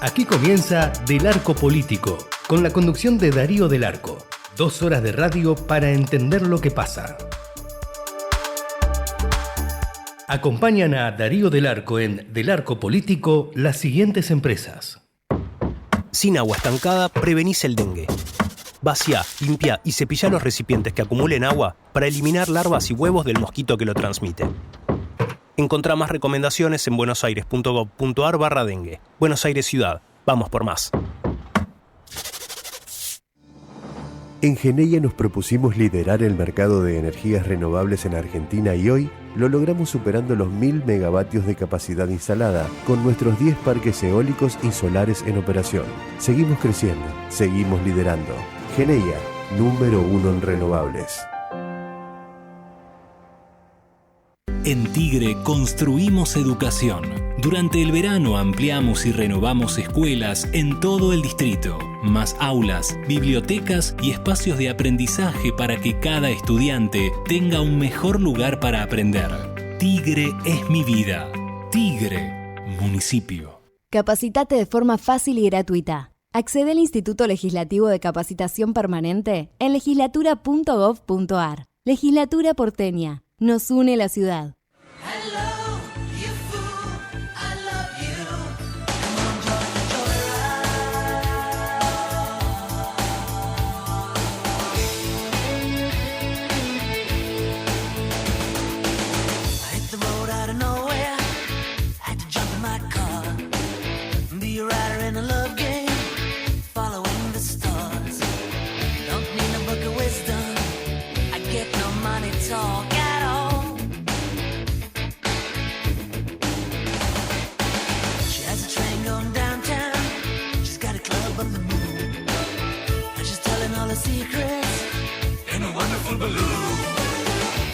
Aquí comienza Del Arco Político, con la conducción de Darío Del Arco. 2 horas de radio para entender lo que pasa. Acompañan a Darío Del Arco en Del Arco Político las siguientes empresas. Sin agua estancada, prevenís el dengue. Vacía, limpia y cepilla los recipientes que acumulen agua para eliminar larvas y huevos del mosquito que lo transmite. Encontrá más recomendaciones en buenosaires.gov.ar/dengue. Buenos Aires Ciudad. Vamos por más. En Geneia nos propusimos liderar el mercado de energías renovables en Argentina y hoy lo logramos superando los 1000 megavatios de capacidad instalada con nuestros 10 parques eólicos y solares en operación. Seguimos creciendo, seguimos liderando. Geneia, número 1 en renovables. En Tigre construimos educación. Durante el verano ampliamos y renovamos escuelas en todo el distrito. Más aulas, bibliotecas y espacios de aprendizaje para que cada estudiante tenga un mejor lugar para aprender. Tigre es mi vida. Tigre, municipio. Capacitate de forma fácil y gratuita. Accede al Instituto Legislativo de Capacitación Permanente en legislatura.gov.ar. Legislatura porteña. Nos une la ciudad.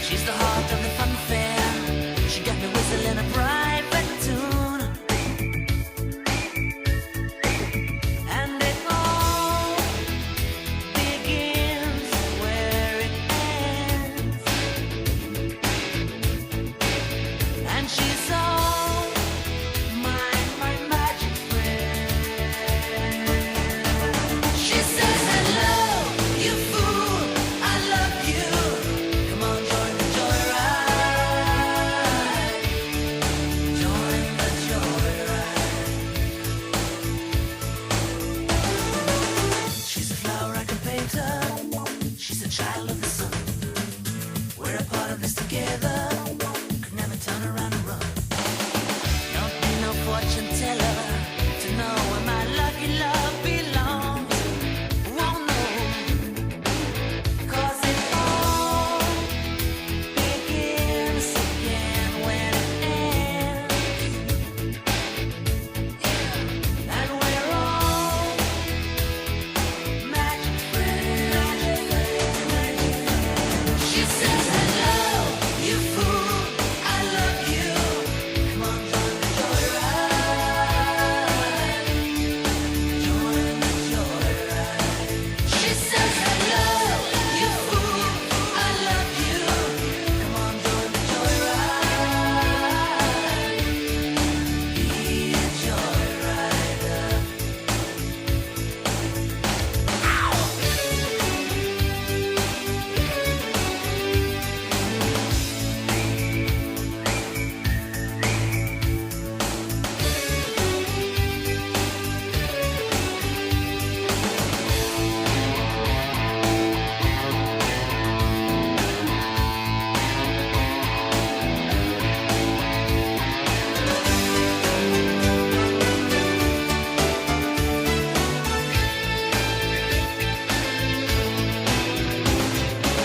She's the heart of the fun fair. She got me whistling a private tune. And it all begins where it ends. And she's all my magic friend. She says hello, you fool, I love you. Come on, join the joyride. Join the joyride. She's a flower I can paint her. She's a child of the sun. We're a part of this together. Could never turn around and run. Don't need no fortune teller to know where my lucky love belongs. Won't know, 'cause it all begins again when it ends. And we're all magic friends. She says hello, you fool, I love you. Come on, join the joyride. Join the joyride. She says hello, you fool, I love you. Come on, join the joyride. Be a joyrider.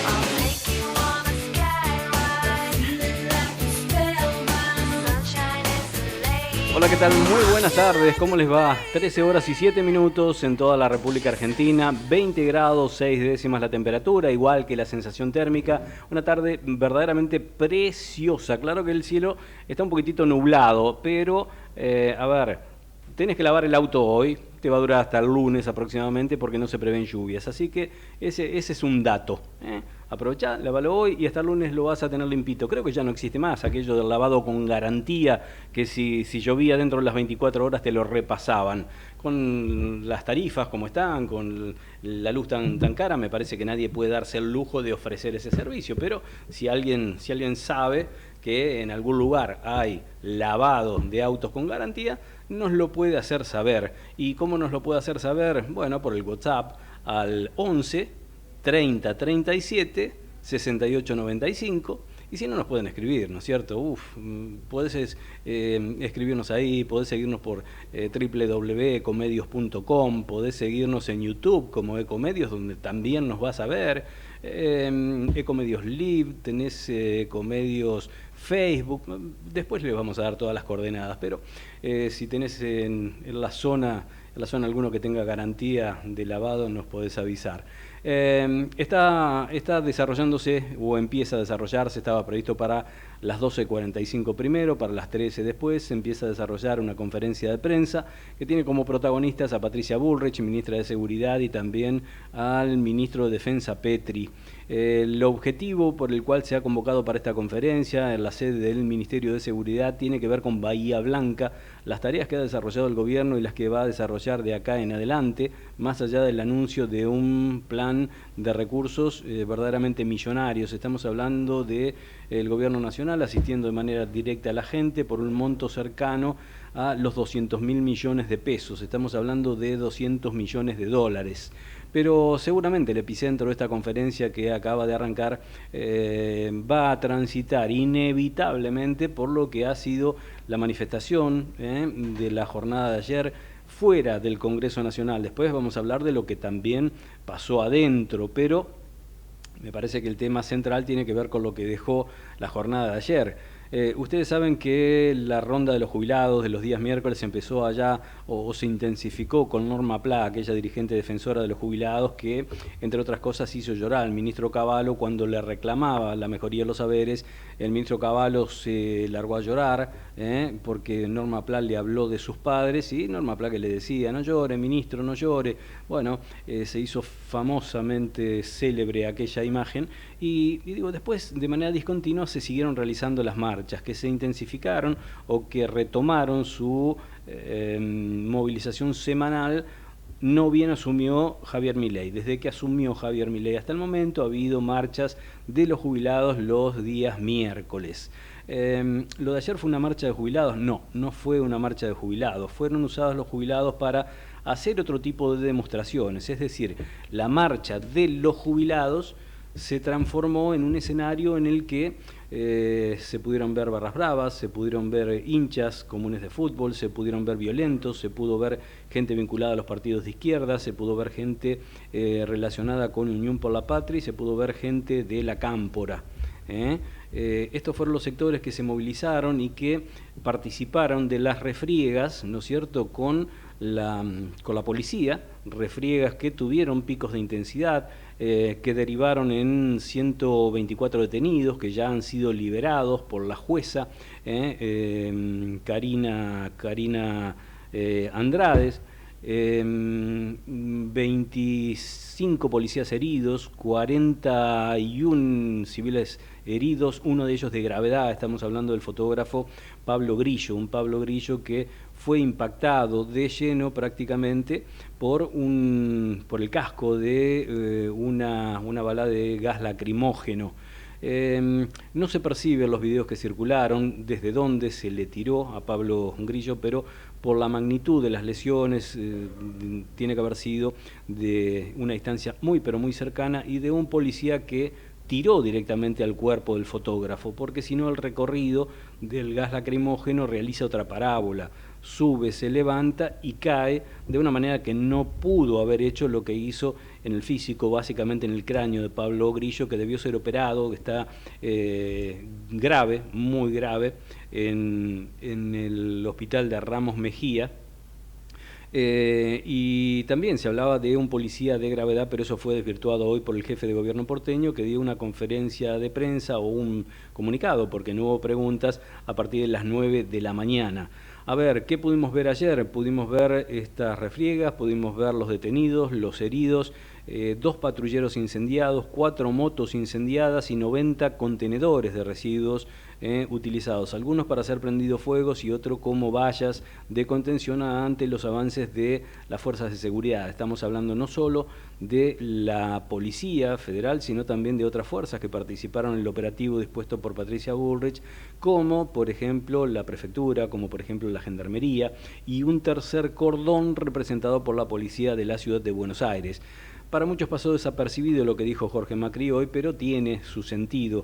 I'll take you on a skyride, feeling like a spellbound. Sunshine is the lady. Hola, ¿qué tal? Muy buenas tardes, ¿cómo les va? 13 horas y 7 minutos en toda la República Argentina, 20 grados 6 décimas la temperatura, igual que la sensación térmica. Una tarde verdaderamente preciosa. Claro que el cielo está un poquitito nublado, pero, a ver, tenés que lavar el auto hoy, te va a durar hasta el lunes aproximadamente porque no se prevén lluvias. Así que ese es un dato, aprovechá, lavalo hoy y hasta el lunes lo vas a tener limpito. Creo que ya no existe más aquello del lavado con garantía, que si llovía dentro de las 24 horas te lo repasaban. Con las tarifas como están, con la luz tan cara, me parece que nadie puede darse el lujo de ofrecer ese servicio, pero si alguien sabe que en algún lugar hay lavado de autos con garantía, nos lo puede hacer saber. ¿Y cómo nos lo puede hacer saber? Bueno, por el WhatsApp al 11 30 37 68 95. Y si no, nos pueden escribir, ¿no es cierto? Podés escribirnos ahí, podés seguirnos por www.ecomedios.com, podés seguirnos en YouTube como Ecomedios, donde también nos vas a ver. Ecomedios Live, tenés Ecomedios Facebook, después les vamos a dar todas las coordenadas, pero si tenés en la zona alguno que tenga garantía de lavado, nos podés avisar. Está desarrollándose o empieza a desarrollarse, estaba previsto para las 12:45 primero, para las 13 después, se empieza a desarrollar una conferencia de prensa que tiene como protagonistas a Patricia Bullrich, ministra de Seguridad, y también al ministro de Defensa, Petri. El objetivo por el cual se ha convocado para esta conferencia en la sede del Ministerio de Seguridad tiene que ver con Bahía Blanca, las tareas que ha desarrollado el gobierno y las que va a desarrollar de acá en adelante, más allá del anuncio de un plan de recursos verdaderamente millonarios. Estamos hablando del gobierno nacional asistiendo de manera directa a la gente por un monto cercano a los 200.000 millones de pesos. Estamos hablando de 200 millones de dólares. Pero seguramente el epicentro de esta conferencia que acaba de arrancar va a transitar inevitablemente por lo que ha sido la manifestación de la jornada de ayer fuera del Congreso Nacional. Después vamos a hablar de lo que también pasó adentro, pero me parece que el tema central tiene que ver con lo que dejó la jornada de ayer. Ustedes saben que la ronda de los jubilados de los días miércoles empezó allá o se intensificó con Norma Pla, aquella dirigente defensora de los jubilados que, entre otras cosas, hizo llorar al ministro Cavallo cuando le reclamaba la mejoría de los saberes. El ministro Cavallo se largó a llorar porque Norma Pla le habló de sus padres y Norma Pla que le decía, no llore, ministro, no llore. Bueno, se hizo famosamente célebre aquella imagen y digo, después de manera discontinua se siguieron realizando las marchas que se intensificaron o que retomaron su movilización semanal. No bien asumió Javier Milei. Desde que asumió Javier Milei hasta el momento ha habido marchas de los jubilados los días miércoles. ¿Lo de ayer fue una marcha de jubilados? No fue una marcha de jubilados. Fueron usados los jubilados para hacer otro tipo de demostraciones. Es decir, la marcha de los jubilados se transformó en un escenario en el que se pudieron ver barras bravas, se pudieron ver hinchas comunes de fútbol, se pudieron ver violentos, se pudo ver gente vinculada a los partidos de izquierda, se pudo ver gente relacionada con Unión por la Patria y se pudo ver gente de la Cámpora. Estos fueron los sectores que se movilizaron y que participaron de las refriegas, ¿no es cierto?, con la policía, refriegas que tuvieron picos de intensidad, que derivaron en 124 detenidos que ya han sido liberados por la jueza Karina Andrades, 25 policías heridos, 41 civiles heridos, uno de ellos de gravedad. Estamos hablando del fotógrafo Pablo Grillo, un Pablo Grillo que fue impactado de lleno prácticamente por el casco de una bala de gas lacrimógeno. No se perciben los videos que circularon desde dónde se le tiró a Pablo Grillo, pero por la magnitud de las lesiones tiene que haber sido de una distancia muy pero muy cercana y de un policía que tiró directamente al cuerpo del fotógrafo, porque si no el recorrido del gas lacrimógeno realiza otra parábola, sube, se levanta y cae de una manera que no pudo haber hecho lo que hizo en el físico, básicamente en el cráneo de Pablo Grillo, que debió ser operado, que está grave, muy grave, en el hospital de Ramos Mejía. Y también se hablaba de un policía de gravedad, pero eso fue desvirtuado hoy por el jefe de gobierno porteño, que dio una conferencia de prensa o un comunicado, porque no hubo preguntas a partir de las 9 de la mañana. A ver, ¿qué pudimos ver ayer? Pudimos ver estas refriegas, pudimos ver los detenidos, los heridos, 2 patrulleros incendiados, 4 motos incendiadas y 90 contenedores de residuos utilizados, algunos para hacer prendidos fuegos y otros como vallas de contención ante los avances de las fuerzas de seguridad. Estamos hablando no solo de la Policía Federal, sino también de otras fuerzas que participaron en el operativo dispuesto por Patricia Bullrich, como por ejemplo la Prefectura, como por ejemplo la Gendarmería, y un tercer cordón representado por la Policía de la Ciudad de Buenos Aires. Para muchos pasó desapercibido lo que dijo Jorge Macri hoy, pero tiene su sentido.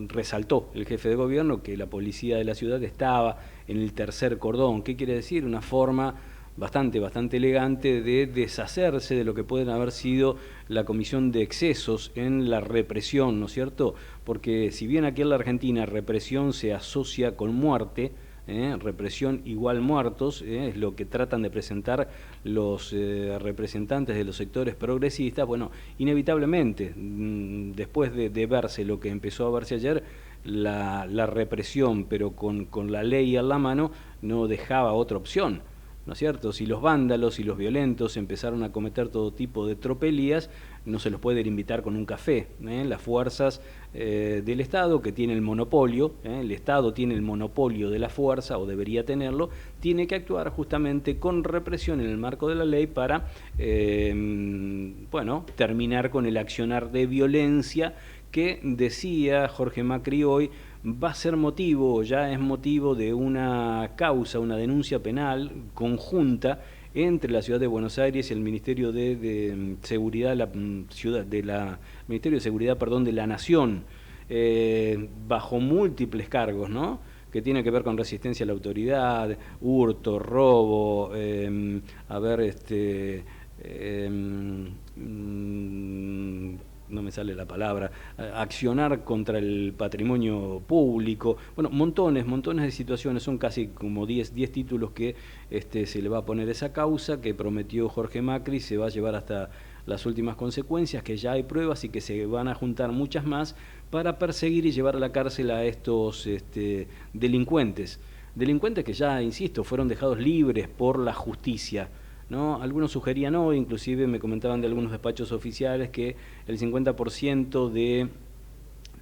Resaltó el jefe de gobierno que la policía de la ciudad estaba en el tercer cordón. ¿Qué quiere decir? Una forma bastante elegante de deshacerse de lo que pueden haber sido la comisión de excesos en la represión, ¿no es cierto? Porque si bien aquí en la Argentina represión se asocia con muerte, represión igual muertos, es lo que tratan de presentar los representantes de los sectores progresistas. Bueno, inevitablemente, después de verse lo que empezó a verse ayer, la represión, pero con la ley a la mano, no dejaba otra opción, ¿no es cierto? Si los vándalos y los violentos empezaron a cometer todo tipo de tropelías, no se los puede invitar con un café. Las fuerzas del Estado, que tiene el monopolio, el Estado tiene el monopolio de la fuerza, o debería tenerlo, tiene que actuar justamente con represión en el marco de la ley para, terminar con el accionar de violencia que, decía Jorge Macri hoy, va a ser motivo, ya es motivo de una causa, una denuncia penal conjunta entre la Ciudad de Buenos Aires y el Ministerio de Seguridad de la Ministerio de Seguridad, de la Nación, bajo múltiples cargos, ¿no? Que tiene que ver con resistencia a la autoridad, hurto, robo, no me sale la palabra, accionar contra el patrimonio público, bueno, montones de situaciones, son casi como 10 títulos que se le va a poner esa causa que prometió Jorge Macri, se va a llevar hasta las últimas consecuencias, que ya hay pruebas y que se van a juntar muchas más para perseguir y llevar a la cárcel a estos delincuentes que ya, insisto, fueron dejados libres por la justicia, ¿no? Algunos sugerían hoy, inclusive me comentaban de algunos despachos oficiales, que el 50% de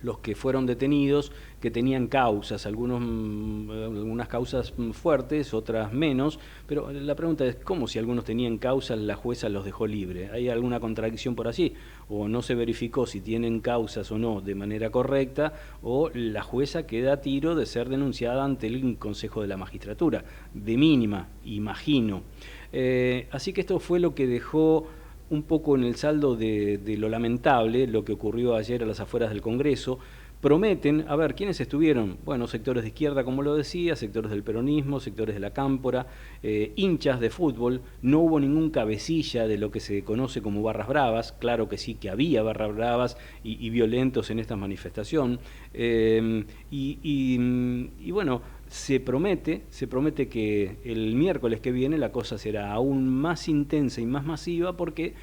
los que fueron detenidos que tenían causas, algunas causas fuertes, otras menos, pero la pregunta es, ¿cómo si algunos tenían causas la jueza los dejó libre? ¿Hay alguna contradicción por allí? ¿O no se verificó si tienen causas o no de manera correcta? ¿O la jueza queda a tiro de ser denunciada ante el Consejo de la Magistratura? De mínima, imagino. Así que esto fue lo que dejó un poco en el saldo de lo lamentable, lo que ocurrió ayer a las afueras del Congreso. Prometen, a ver, ¿quiénes estuvieron? Bueno, sectores de izquierda, como lo decía, sectores del peronismo, sectores de la cámpora, hinchas de fútbol. No hubo ningún cabecilla de lo que se conoce como barras bravas. Claro que sí, que había barras bravas y violentos en esta manifestación. Y bueno, se promete que el miércoles que viene la cosa será aún más intensa y más masiva, porque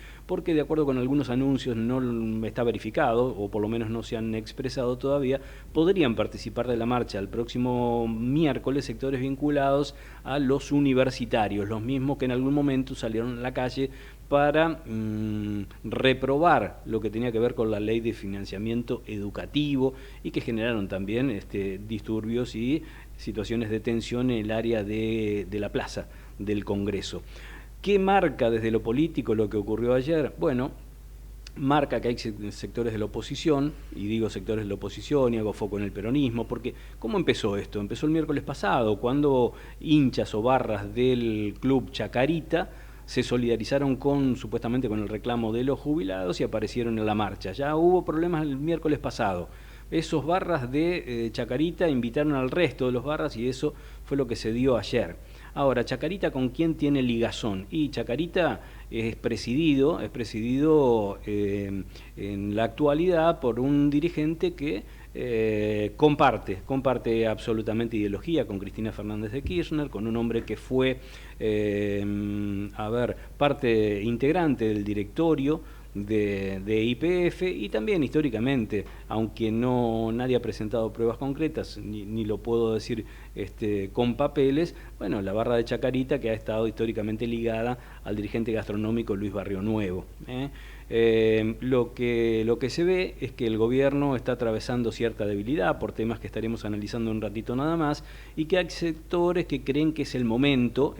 de acuerdo con algunos anuncios, no está verificado, o por lo menos no se han expresado todavía, podrían participar de la marcha el próximo miércoles sectores vinculados a los universitarios, los mismos que en algún momento salieron a la calle para reprobar lo que tenía que ver con la ley de financiamiento educativo, y que generaron también disturbios y situaciones de tensión en el área de la plaza del Congreso. ¿Qué marca desde lo político lo que ocurrió ayer? Bueno, marca que hay sectores de la oposición, y digo sectores de la oposición y hago foco en el peronismo, porque ¿cómo empezó esto? Empezó el miércoles pasado, cuando hinchas o barras del club Chacarita se solidarizaron supuestamente con el reclamo de los jubilados y aparecieron en la marcha. Ya hubo problemas el miércoles pasado. Esos barras de Chacarita invitaron al resto de los barras y eso fue lo que se dio ayer. Ahora, Chacarita, ¿con quién tiene ligazón? Y Chacarita es presidido en la actualidad por un dirigente que comparte absolutamente ideología con Cristina Fernández de Kirchner, con un hombre que fue parte integrante del directorio de YPF, y también históricamente, aunque nadie ha presentado pruebas concretas, ni lo puedo decir con papeles, bueno, la barra de Chacarita, que ha estado históricamente ligada al dirigente gastronómico Luis Barrio Nuevo. Lo que se ve es que el gobierno está atravesando cierta debilidad por temas que estaremos analizando un ratito nada más, y que hay sectores que creen que es el momento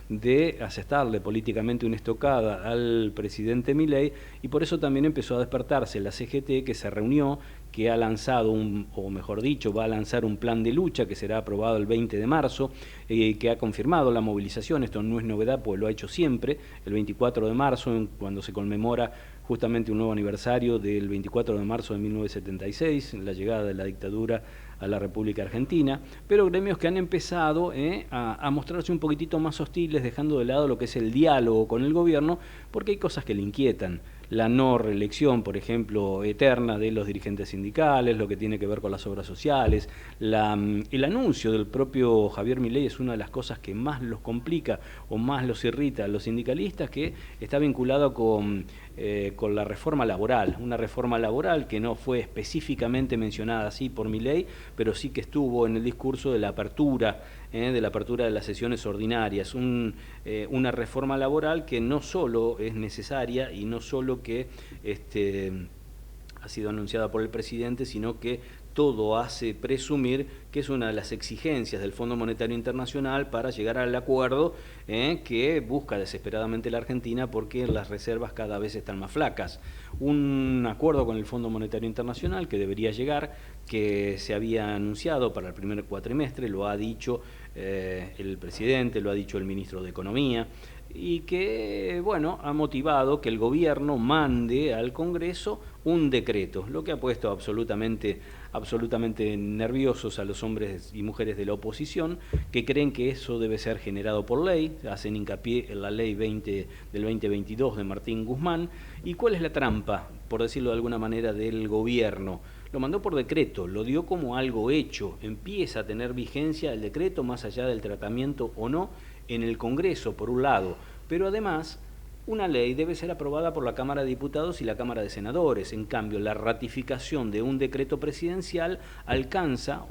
de asestarle políticamente una estocada al presidente Milei, y por eso también empezó a despertarse la CGT, que se reunió, que ha lanzado o mejor dicho, va a lanzar un plan de lucha que será aprobado el 20 de marzo, que ha confirmado la movilización. Esto no es novedad, pues lo ha hecho siempre, el 24 de marzo, cuando se conmemora justamente un nuevo aniversario del 24 de marzo de 1976, la llegada de la dictadura a la República Argentina, pero gremios que han empezado a mostrarse un poquitito más hostiles, dejando de lado lo que es el diálogo con el gobierno, porque hay cosas que le inquietan. La no reelección, por ejemplo, eterna de los dirigentes sindicales, lo que tiene que ver con las obras sociales, el anuncio del propio Javier Milei es una de las cosas que más los complica o más los irrita a los sindicalistas, que está vinculado con la reforma laboral, una reforma laboral que no fue específicamente mencionada así por Milei, pero sí que estuvo en el discurso de la apertura de las sesiones ordinarias, una reforma laboral que no solo es necesaria y no solo que ha sido anunciada por el presidente, sino que todo hace presumir que es una de las exigencias del Fondo Monetario Internacional para llegar al acuerdo que busca desesperadamente la Argentina, porque las reservas cada vez están más flacas. Un acuerdo con el Fondo Monetario Internacional que debería llegar, que se había anunciado para el primer cuatrimestre, lo ha dicho el presidente, lo ha dicho el ministro de Economía, y que, bueno, ha motivado que el gobierno mande al Congreso un decreto, lo que ha puesto absolutamente nerviosos a los hombres y mujeres de la oposición, que creen que eso debe ser generado por ley, hacen hincapié en la ley 20 del 2022 de Martín Guzmán. ¿Y cuál es la trampa, por decirlo de alguna manera, del gobierno? Lo mandó por decreto, lo dio como algo hecho, empieza a tener vigencia el decreto más allá del tratamiento o no en el Congreso, por un lado, pero además una ley debe ser aprobada por la Cámara de Diputados y la Cámara de Senadores. En cambio, la ratificación de un decreto presidencial alcanza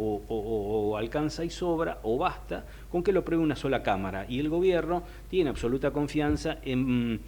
alcanza y sobra o basta con que lo apruebe una sola Cámara, y el gobierno tiene absoluta confianza en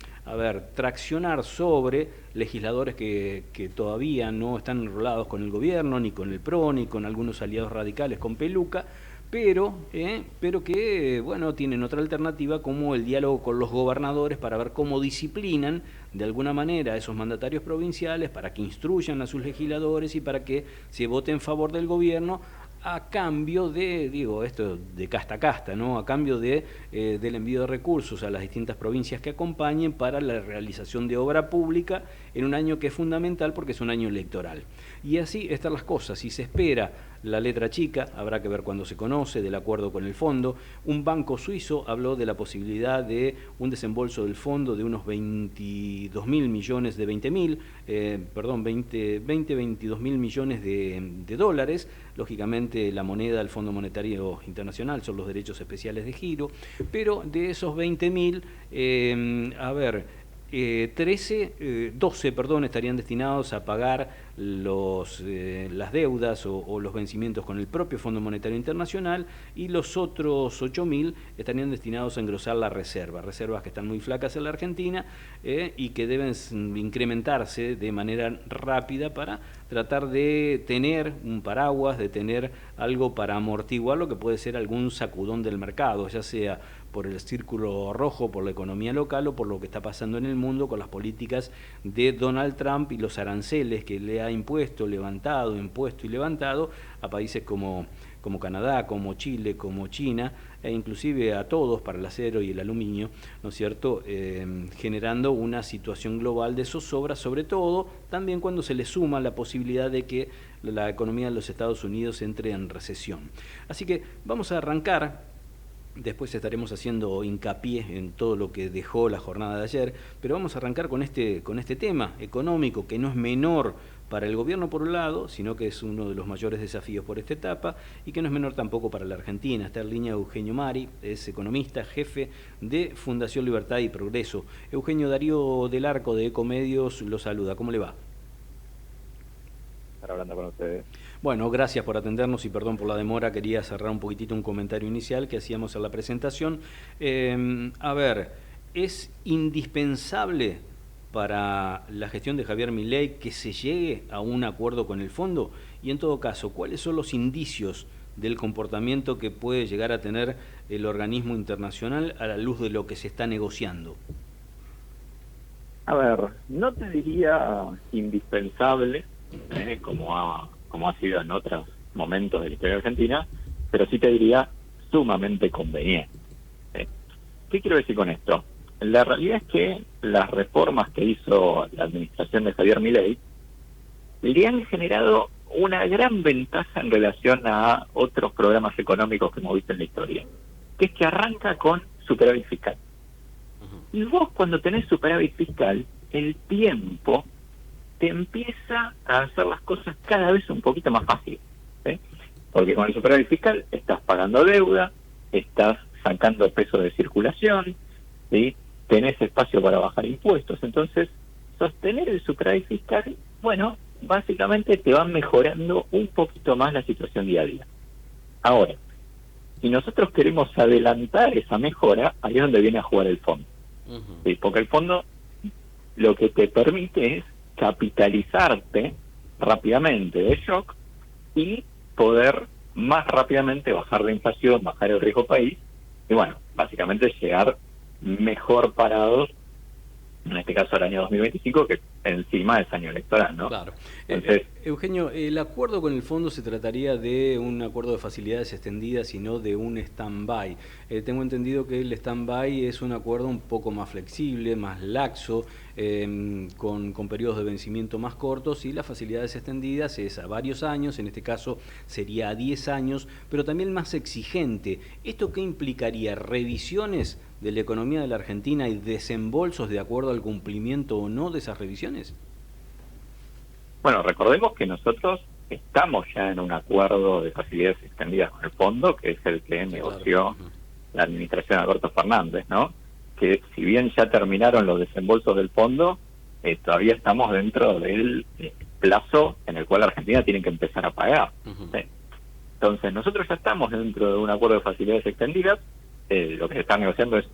traccionar sobre legisladores que todavía no están enrolados con el gobierno, ni con el PRO, ni con algunos aliados radicales con peluca, pero que, bueno, tienen otra alternativa, como el diálogo con los gobernadores para ver cómo disciplinan de alguna manera a esos mandatarios provinciales, para que instruyan a sus legisladores y para que se vote en favor del gobierno, a cambio de, esto de casta a casta, ¿no? A cambio del envío de recursos a las distintas provincias que acompañen para la realización de obra pública en un año que es fundamental porque es un año electoral. Y así están las cosas. Si se espera la letra chica, habrá que ver cuándo se conoce, del acuerdo con el fondo. Un banco suizo habló de la posibilidad de un desembolso del fondo de unos 22 mil millones de 22 mil millones de dólares. Lógicamente la moneda del Fondo Monetario Internacional son los derechos especiales de giro, pero de esos 20 mil, 12 estarían destinados a pagar las deudas o los vencimientos con el propio Fondo Monetario Internacional, y los otros 8.000 estarían destinados a engrosar la reservas que están muy flacas en la Argentina y que deben incrementarse de manera rápida para tratar de tener un paraguas, de tener algo para amortiguar lo que puede ser algún sacudón del mercado, ya sea por el círculo rojo, por la economía local o por lo que está pasando en el mundo con las políticas de Donald Trump y los aranceles que le ha impuesto y levantado a países como Canadá, como Chile, como China, e inclusive a todos para el acero y el aluminio, ¿no es cierto?, generando una situación global de zozobra, sobre todo también cuando se le suma la posibilidad de que la economía de los Estados Unidos entre en recesión. Así que vamos a arrancar. Después estaremos haciendo hincapié en todo lo que dejó la jornada de ayer, pero vamos a arrancar con este tema económico, que no es menor para el gobierno por un lado, sino que es uno de los mayores desafíos por esta etapa, y que no es menor tampoco para la Argentina. Está en línea Eugenio Mari, es economista, jefe de Fundación Libertad y Progreso. Eugenio, Darío del Arco de Ecomedios lo saluda. ¿Cómo le va? Estar hablando con ustedes. Bueno, gracias por atendernos y perdón por la demora. Quería cerrar un poquitito un comentario inicial que hacíamos en la presentación. A ver, ¿es indispensable para la gestión de Javier Milei que se llegue a un acuerdo con el fondo? Y en todo caso, ¿cuáles son los indicios del comportamiento que puede llegar a tener el organismo internacional a la luz de lo que se está negociando? A ver, no te diría indispensable, como ha sido en otros momentos de la historia de Argentina, pero sí te diría sumamente conveniente. ¿Qué quiero decir con esto? La realidad es que las reformas que hizo la administración de Javier Milei le han generado una gran ventaja en relación a otros programas económicos que hemos visto en la historia, que es que arranca con superávit fiscal. Y vos, cuando tenés superávit fiscal, el tiempo te empieza a hacer las cosas cada vez un poquito más fáciles, ¿sí? Porque con el superávit fiscal estás pagando deuda, estás sacando peso de circulación, ¿sí? Tenés espacio para bajar impuestos. Entonces, sostener el superávit fiscal, bueno, básicamente te va mejorando un poquito más la situación día a día. Ahora, si nosotros queremos adelantar esa mejora, ahí es donde viene a jugar el fondo. ¿Sí? Porque el fondo lo que te permite es capitalizarte rápidamente de shock y poder más rápidamente bajar la inflación, bajar el riesgo país y bueno, básicamente llegar mejor parados, en este caso al año 2025, que encima es año electoral, ¿no? Claro. Entonces, Eugenio, ¿el acuerdo con el fondo se trataría de un acuerdo de facilidades extendidas y no de un stand-by? Tengo entendido que el stand-by es un acuerdo un poco más flexible, más laxo, con periodos de vencimiento más cortos, y las facilidades extendidas es a varios años, en este caso sería a 10 años, pero también más exigente. ¿Esto qué implicaría? ¿Revisiones de la economía de la Argentina y desembolsos de acuerdo al cumplimiento o no de esas revisiones? bueno, recordemos que nosotros estamos ya en un acuerdo de facilidades extendidas con el fondo, que es el que negoció la administración de Alberto Fernández, ¿no? Que si bien ya terminaron los desembolsos del fondo, todavía estamos dentro del plazo en el cual Argentina tiene que empezar a pagar. ¿Sí? Entonces, nosotros ya estamos dentro de un acuerdo de facilidades extendidas. Lo que se está negociando es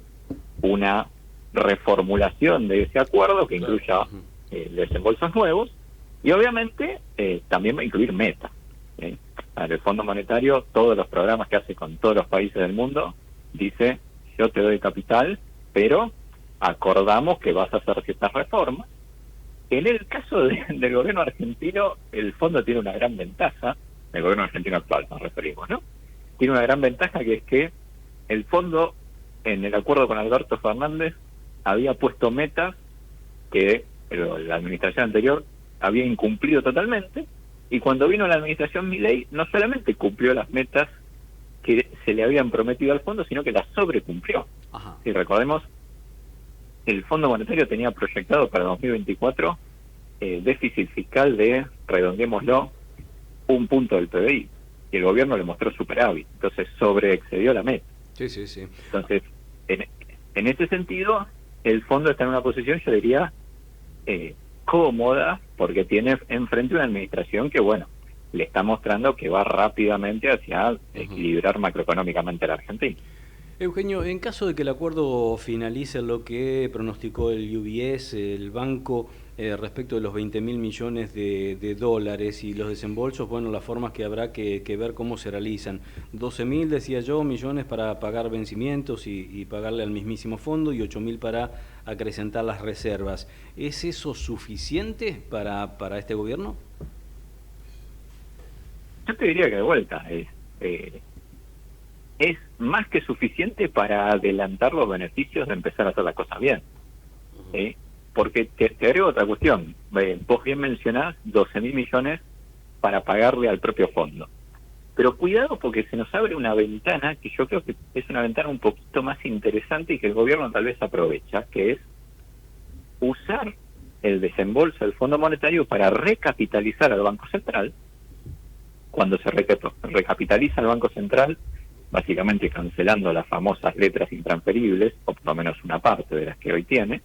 una reformulación de ese acuerdo que incluya desembolsos nuevos y obviamente también va a incluir metas. El Fondo Monetario, todos los programas que hace con todos los países del mundo, dice: yo te doy capital, pero acordamos que vas a hacer ciertas reformas. En el caso del gobierno argentino, el fondo tiene una gran ventaja, el gobierno argentino actual nos referimos, ¿no? Tiene una gran ventaja, que es que el fondo, en el acuerdo con Alberto Fernández, había puesto metas que la administración anterior había incumplido totalmente, y cuando vino la administración Milei, no solamente cumplió las metas que se le habían prometido al fondo, sino que las sobrecumplió. Si recordemos, el Fondo Monetario tenía proyectado para 2024 déficit fiscal de, redondémoslo, 1 punto del PBI, y el gobierno le mostró superávit, entonces sobreexcedió la meta. Sí, sí, sí. Entonces, en ese sentido, el fondo está en una posición, yo diría, cómoda, porque tiene enfrente una administración que, bueno, le está mostrando que va rápidamente hacia equilibrar macroeconómicamente a la Argentina. Eugenio, en caso de que el acuerdo finalice lo que pronosticó el UBS, el banco, respecto de los 20.000 millones de dólares y los desembolsos, bueno, las formas que habrá que ver cómo se realizan. 12.000, decía yo, millones para pagar vencimientos y pagarle al mismísimo fondo, y 8.000 para acrecentar las reservas. ¿Es eso suficiente para este gobierno? Yo te diría que de vuelta es más que suficiente para adelantar los beneficios de empezar a hacer las cosas bien. Porque te agrego otra cuestión. Vos bien mencionás 12.000 millones para pagarle al propio fondo. Pero cuidado, porque se nos abre una ventana que yo creo que es una ventana un poquito más interesante y que el gobierno tal vez aprovecha, que es usar el desembolso del Fondo Monetario para recapitalizar al Banco Central. Cuando se recapitaliza el Banco Central, básicamente cancelando las famosas letras intransferibles, o por lo menos una parte de las que hoy tiene,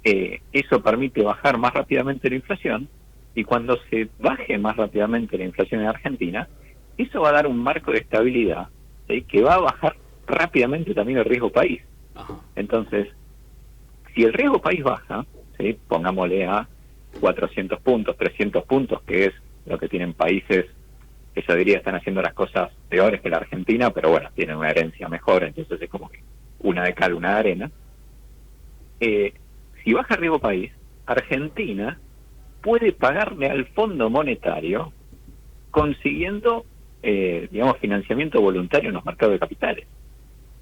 eso permite bajar más rápidamente la inflación, Y cuando se baje más rápidamente la inflación en Argentina, eso va a dar un marco de estabilidad, ¿sí?, que va a bajar rápidamente también el riesgo país. Ajá. Entonces, si el riesgo país baja, ¿sí?, pongámosle a 400 puntos, 300 puntos, que es lo que tienen países que yo diría están haciendo las cosas peores que la Argentina, pero bueno, tienen una herencia mejor, entonces es como que una de cal, una de arena. Si baja el riesgo país, Argentina puede pagarle al Fondo Monetario consiguiendo, digamos, financiamiento voluntario en los mercados de capitales.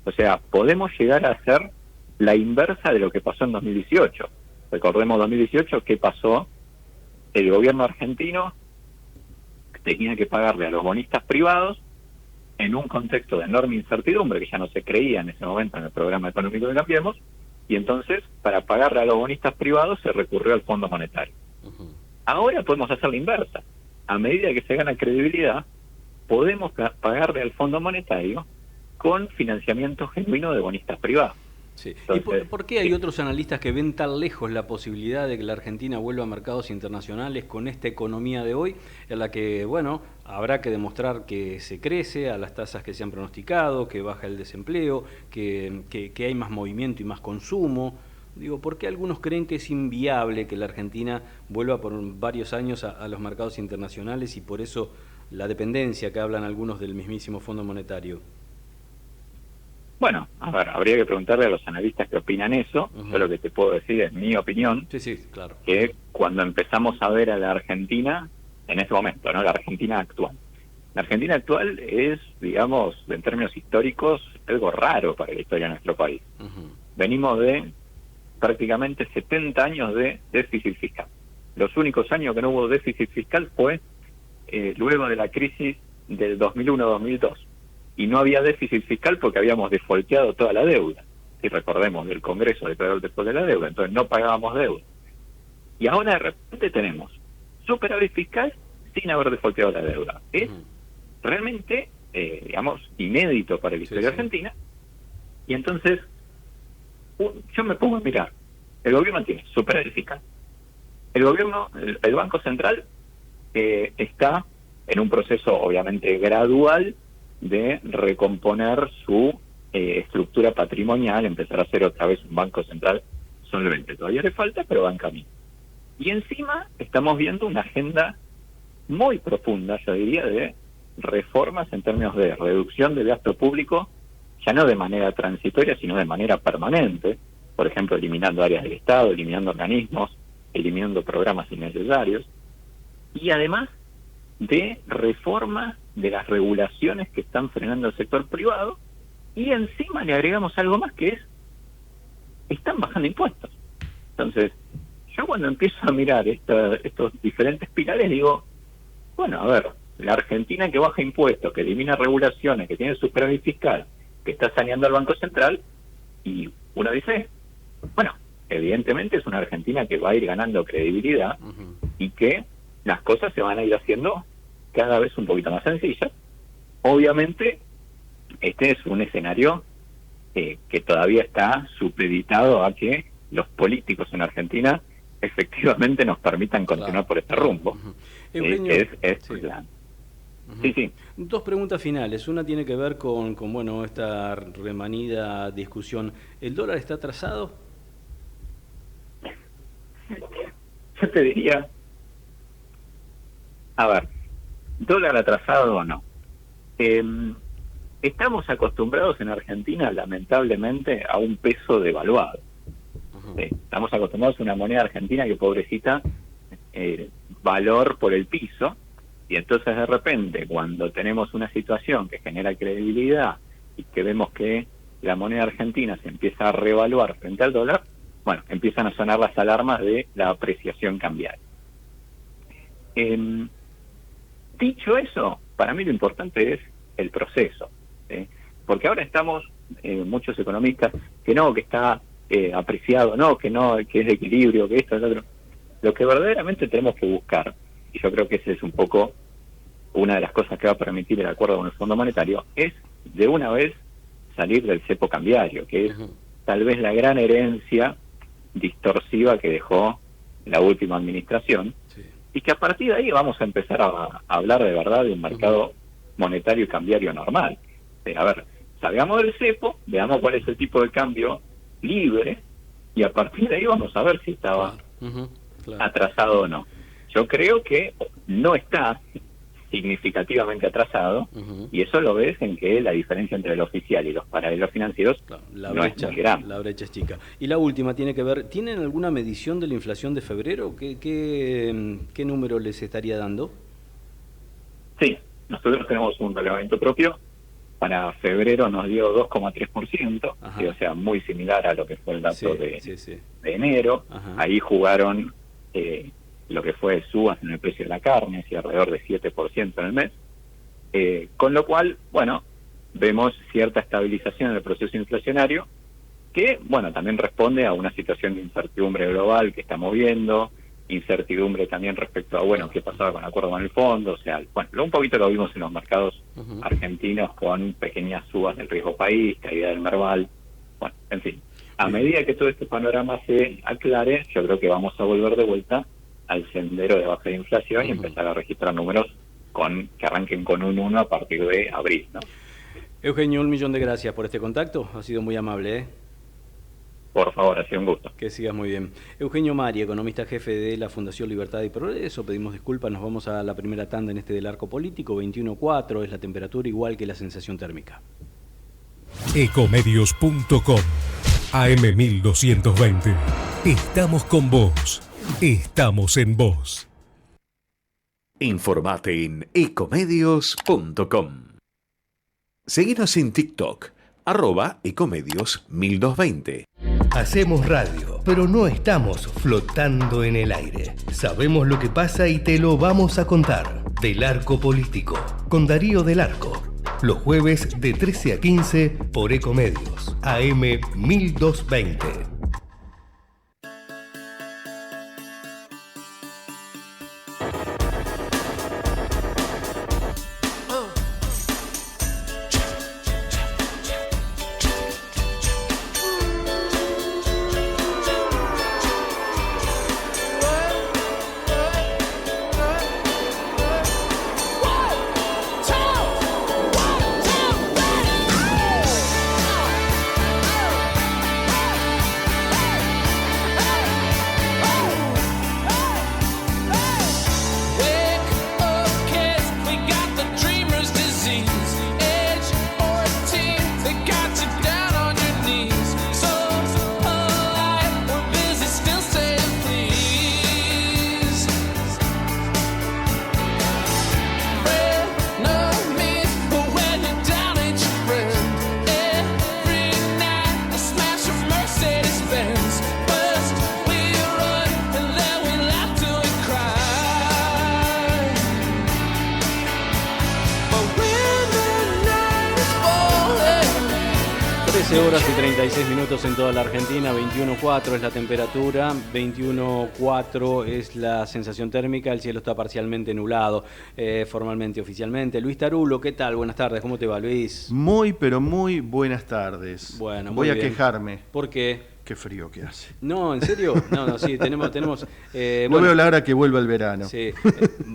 O sea, podemos llegar a hacer la inversa de lo que pasó en 2018. Recordemos 2018, ¿qué pasó? El gobierno argentino tenía que pagarle a los bonistas privados en un contexto de enorme incertidumbre, que ya no se creía en ese momento en el programa económico de Cambiemos, y entonces, para pagarle a los bonistas privados, se recurrió al Fondo Monetario. Ujú. Ahora podemos hacer la inversa. A medida que se gana credibilidad, podemos pagarle al Fondo Monetario con financiamiento genuino de bonistas privados. Sí. Entonces, ¿Y por qué hay otros analistas que ven tan lejos la posibilidad de que la Argentina vuelva a mercados internacionales con esta economía de hoy, en la que, bueno, habrá que demostrar que se crece a las tasas que se han pronosticado, que baja el desempleo, que hay más movimiento y más consumo? Digo, ¿por qué algunos creen que es inviable que la Argentina vuelva por varios años a los mercados internacionales y por eso la dependencia que hablan algunos del mismísimo Fondo Monetario? Bueno, a ver, habría que preguntarle a los analistas que opinan eso. Ujú. Yo lo que te puedo decir es mi opinión, Sí, sí, claro. que cuando empezamos a ver a la Argentina, en este momento, ¿no?, la Argentina actual. La Argentina actual es, digamos, en términos históricos, algo raro para la historia de nuestro país. Ujú. Venimos de prácticamente 70 años de déficit fiscal. Los únicos años que no hubo déficit fiscal fue luego de la crisis del 2001-2002. Y no había déficit fiscal porque habíamos defolteado toda la deuda. Si recordemos, del Congreso declaró el default de la deuda, entonces no pagábamos deuda. Y ahora de repente tenemos superávit fiscal sin haber defolteado la deuda. Es Ujú. realmente, digamos, inédito para la historia sí. argentina. Y entonces, yo me pongo a mirar, el gobierno tiene superávit fiscal. El gobierno, el Banco Central, está en un proceso obviamente gradual de recomponer su estructura patrimonial, empezar a ser otra vez un banco central solvente. Todavía le falta, pero va en camino. Y encima estamos viendo una agenda muy profunda, yo diría, de reformas en términos de reducción del gasto público, ya no de manera transitoria, sino de manera permanente. Por ejemplo, eliminando áreas del Estado, eliminando organismos, eliminando programas innecesarios. Y además de reforma de las regulaciones que están frenando el sector privado, y encima le agregamos algo más, que es, están bajando impuestos. Entonces, yo cuando empiezo a mirar estos diferentes pilares, digo, bueno, a ver, la Argentina que baja impuestos, que elimina regulaciones, que tiene superávit fiscal, que está saneando al Banco Central, y uno dice, bueno, evidentemente es una Argentina que va a ir ganando credibilidad, Ujú. y que las cosas se van a ir haciendo cada vez un poquito más sencillas. Obviamente, este es un escenario que todavía está supeditado a que los políticos en Argentina efectivamente nos permitan continuar Claro. por este rumbo. Ujú. Eugenio, sí. La- Ujú. Sí, sí. Dos preguntas finales. Una tiene que ver con bueno, esta remanida discusión. ¿El dólar está atrasado? Yo te diría, a ver, dólar atrasado o no. Estamos acostumbrados en Argentina, lamentablemente, a un peso devaluado. Ujú. Sí, estamos acostumbrados a una moneda argentina que, pobrecita, valor por el piso, y entonces de repente cuando tenemos una situación que genera credibilidad y que vemos que la moneda argentina se empieza a revaluar frente al dólar, bueno, empiezan a sonar las alarmas de la apreciación cambiaria. Dicho eso, para mí lo importante es el proceso, ¿sí? Porque ahora estamos, muchos economistas, que no, que está apreciado, no, que es de equilibrio, que esto, lo otro. Lo que verdaderamente tenemos que buscar, y yo creo que esa es un poco una de las cosas que va a permitir el acuerdo con el Fondo Monetario, es de una vez salir del cepo cambiario, que es Ujú. tal vez la gran herencia distorsiva que dejó la última administración, Sí. y que a partir de ahí vamos a empezar a hablar de verdad de un mercado monetario y cambiario normal. A ver, salgamos del cepo, veamos cuál es el tipo de cambio libre, y a partir de ahí vamos a ver si estaba atrasado o no. Yo creo que no está significativamente atrasado, y eso lo ves en que la diferencia entre el oficial y los paralelos financieros la no brecha, es muy grande. la brecha es chica. Y la última tiene que ver, ¿tienen alguna medición de la inflación de febrero? ¿Qué número les estaría dando? Sí, nosotros tenemos un relevamiento propio. Para febrero nos dio 2,3%, sí, o sea, muy similar a lo que fue el dato de enero. Ajá. Ahí jugaron lo que fue subas en el precio de la carne, así alrededor de 7% en el mes. Con lo cual, bueno, vemos cierta estabilización en el proceso inflacionario que, bueno, también responde a una situación de incertidumbre global que estamos viendo, incertidumbre también respecto a, bueno, qué pasaba con el acuerdo con el fondo, o sea, bueno, un poquito lo vimos en los mercados argentinos con pequeñas subas del riesgo país, caída del Merval, bueno, en fin. A medida que todo este panorama se aclare, yo creo que vamos a volver de vuelta al sendero de baja de inflación y empezar a registrar números que arranquen con un 1 a partir de abril, ¿no? Eugenio, 1.000.000 de gracias por este contacto, ha sido muy amable, ¿eh? Por favor, ha sido un gusto. Que sigas muy bien. Eugenio Mari, economista jefe de la Fundación Libertad y Progreso, pedimos disculpas, nos vamos a la primera tanda en este del arco político, 21.4 es la temperatura igual que la sensación térmica. Ecomedios.com AM1220. Estamos con vos. Estamos en vos. Informate en ecomedios.com. Seguinos en TikTok, @ecomedios1220. Hacemos radio, pero no estamos flotando en el aire. Sabemos lo que pasa y te lo vamos a contar. Del Arco Político, con Darío del Arco. Los jueves de 13 a 15 por Ecomedios, AM 1220. Horas y 36 minutos en toda la Argentina, 21.4 es la temperatura, 21.4 es la sensación térmica, el cielo está parcialmente nublado, formalmente, oficialmente. Luis Tarulo, ¿qué tal? Buenas tardes, ¿cómo te va, Luis? Muy, pero muy buenas tardes. Bueno, voy a quejarme. ¿Por qué? Qué frío que hace. No, ¿en serio? No, sí, tenemos no bueno, veo la hora que vuelva el verano. Sí.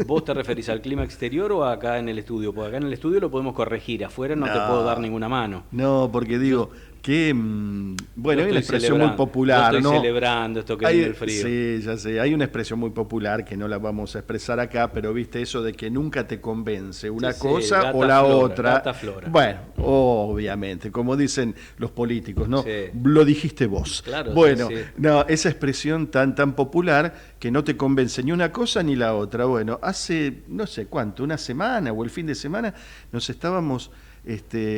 ¿Vos te referís al clima exterior o acá en el estudio? Porque acá en el estudio lo podemos corregir, afuera no te puedo dar ninguna mano. No, porque digo que, bueno, hay una expresión muy popular, ¿no? Estoy celebrando esto que viene el frío. Sí, ya sé, hay una expresión muy popular que no la vamos a expresar acá, pero viste eso de que nunca te convence una cosa o la otra. Gata flora. Bueno, obviamente, como dicen los políticos, ¿no? Sí. Lo dijiste vos. Claro, bueno, sí. No, esa expresión tan popular que no te convence ni una cosa ni la otra. Bueno, hace no sé cuánto, una semana o el fin de semana nos estábamos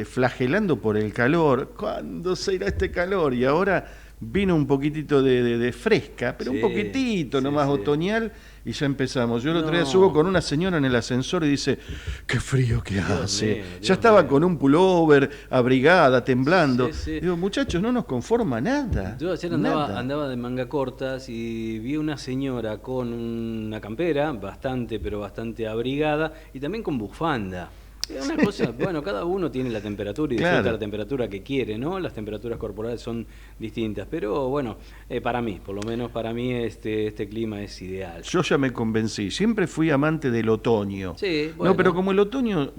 flagelando por el calor. ¿Cuándo se irá este calor? Y ahora vino un poquitito de fresca, pero un poquitito nomás otoñal, y ya empezamos. Yo el otro día subo con una señora en el ascensor y dice, qué frío que hace. Ya estaba con un pullover, abrigada, temblando. Digo, muchachos, no nos conforma nada. Yo ayer andaba de manga cortas y vi una señora con una campera, bastante abrigada, y también con bufanda. Es una cosa, bueno, cada uno tiene la temperatura y disfruta Claro. la temperatura que quiere, ¿no? Las temperaturas corporales son distintas, pero bueno, para mí, por lo menos para mí este clima es ideal. Yo ya me convencí, siempre fui amante del otoño. Sí, bueno. No, pero como el otoño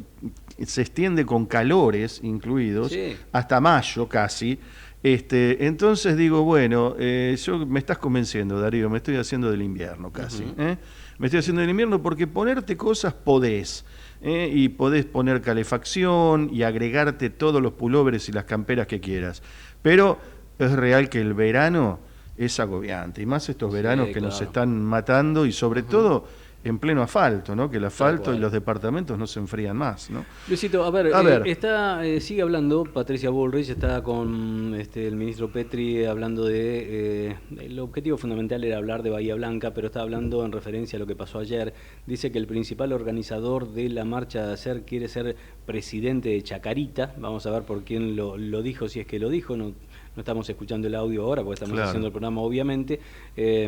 se extiende con calores incluidos, Sí. hasta mayo casi, entonces digo, bueno, yo me estás convenciendo, Darío, me estoy haciendo del invierno casi. Ujú. Me estoy haciendo del invierno porque ponerte cosas podés. Y podés poner calefacción y agregarte todos los pulóveres y las camperas que quieras. Pero es real que el verano es agobiante, y más estos veranos que nos claro. están matando, y sobre todo en pleno asfalto, ¿no? Que el asfalto cual. y los departamentos no se enfrían más, ¿no? Luisito, a ver, A ver. sigue hablando Patricia Bullrich, está con el ministro Petri hablando de, el objetivo fundamental era hablar de Bahía Blanca, pero está hablando en referencia a lo que pasó ayer. Dice que el principal organizador de la marcha de ayer quiere ser presidente de Chacarita. Vamos a ver por quién lo dijo, si es que lo dijo, no estamos escuchando el audio ahora porque estamos Claro. haciendo el programa, obviamente.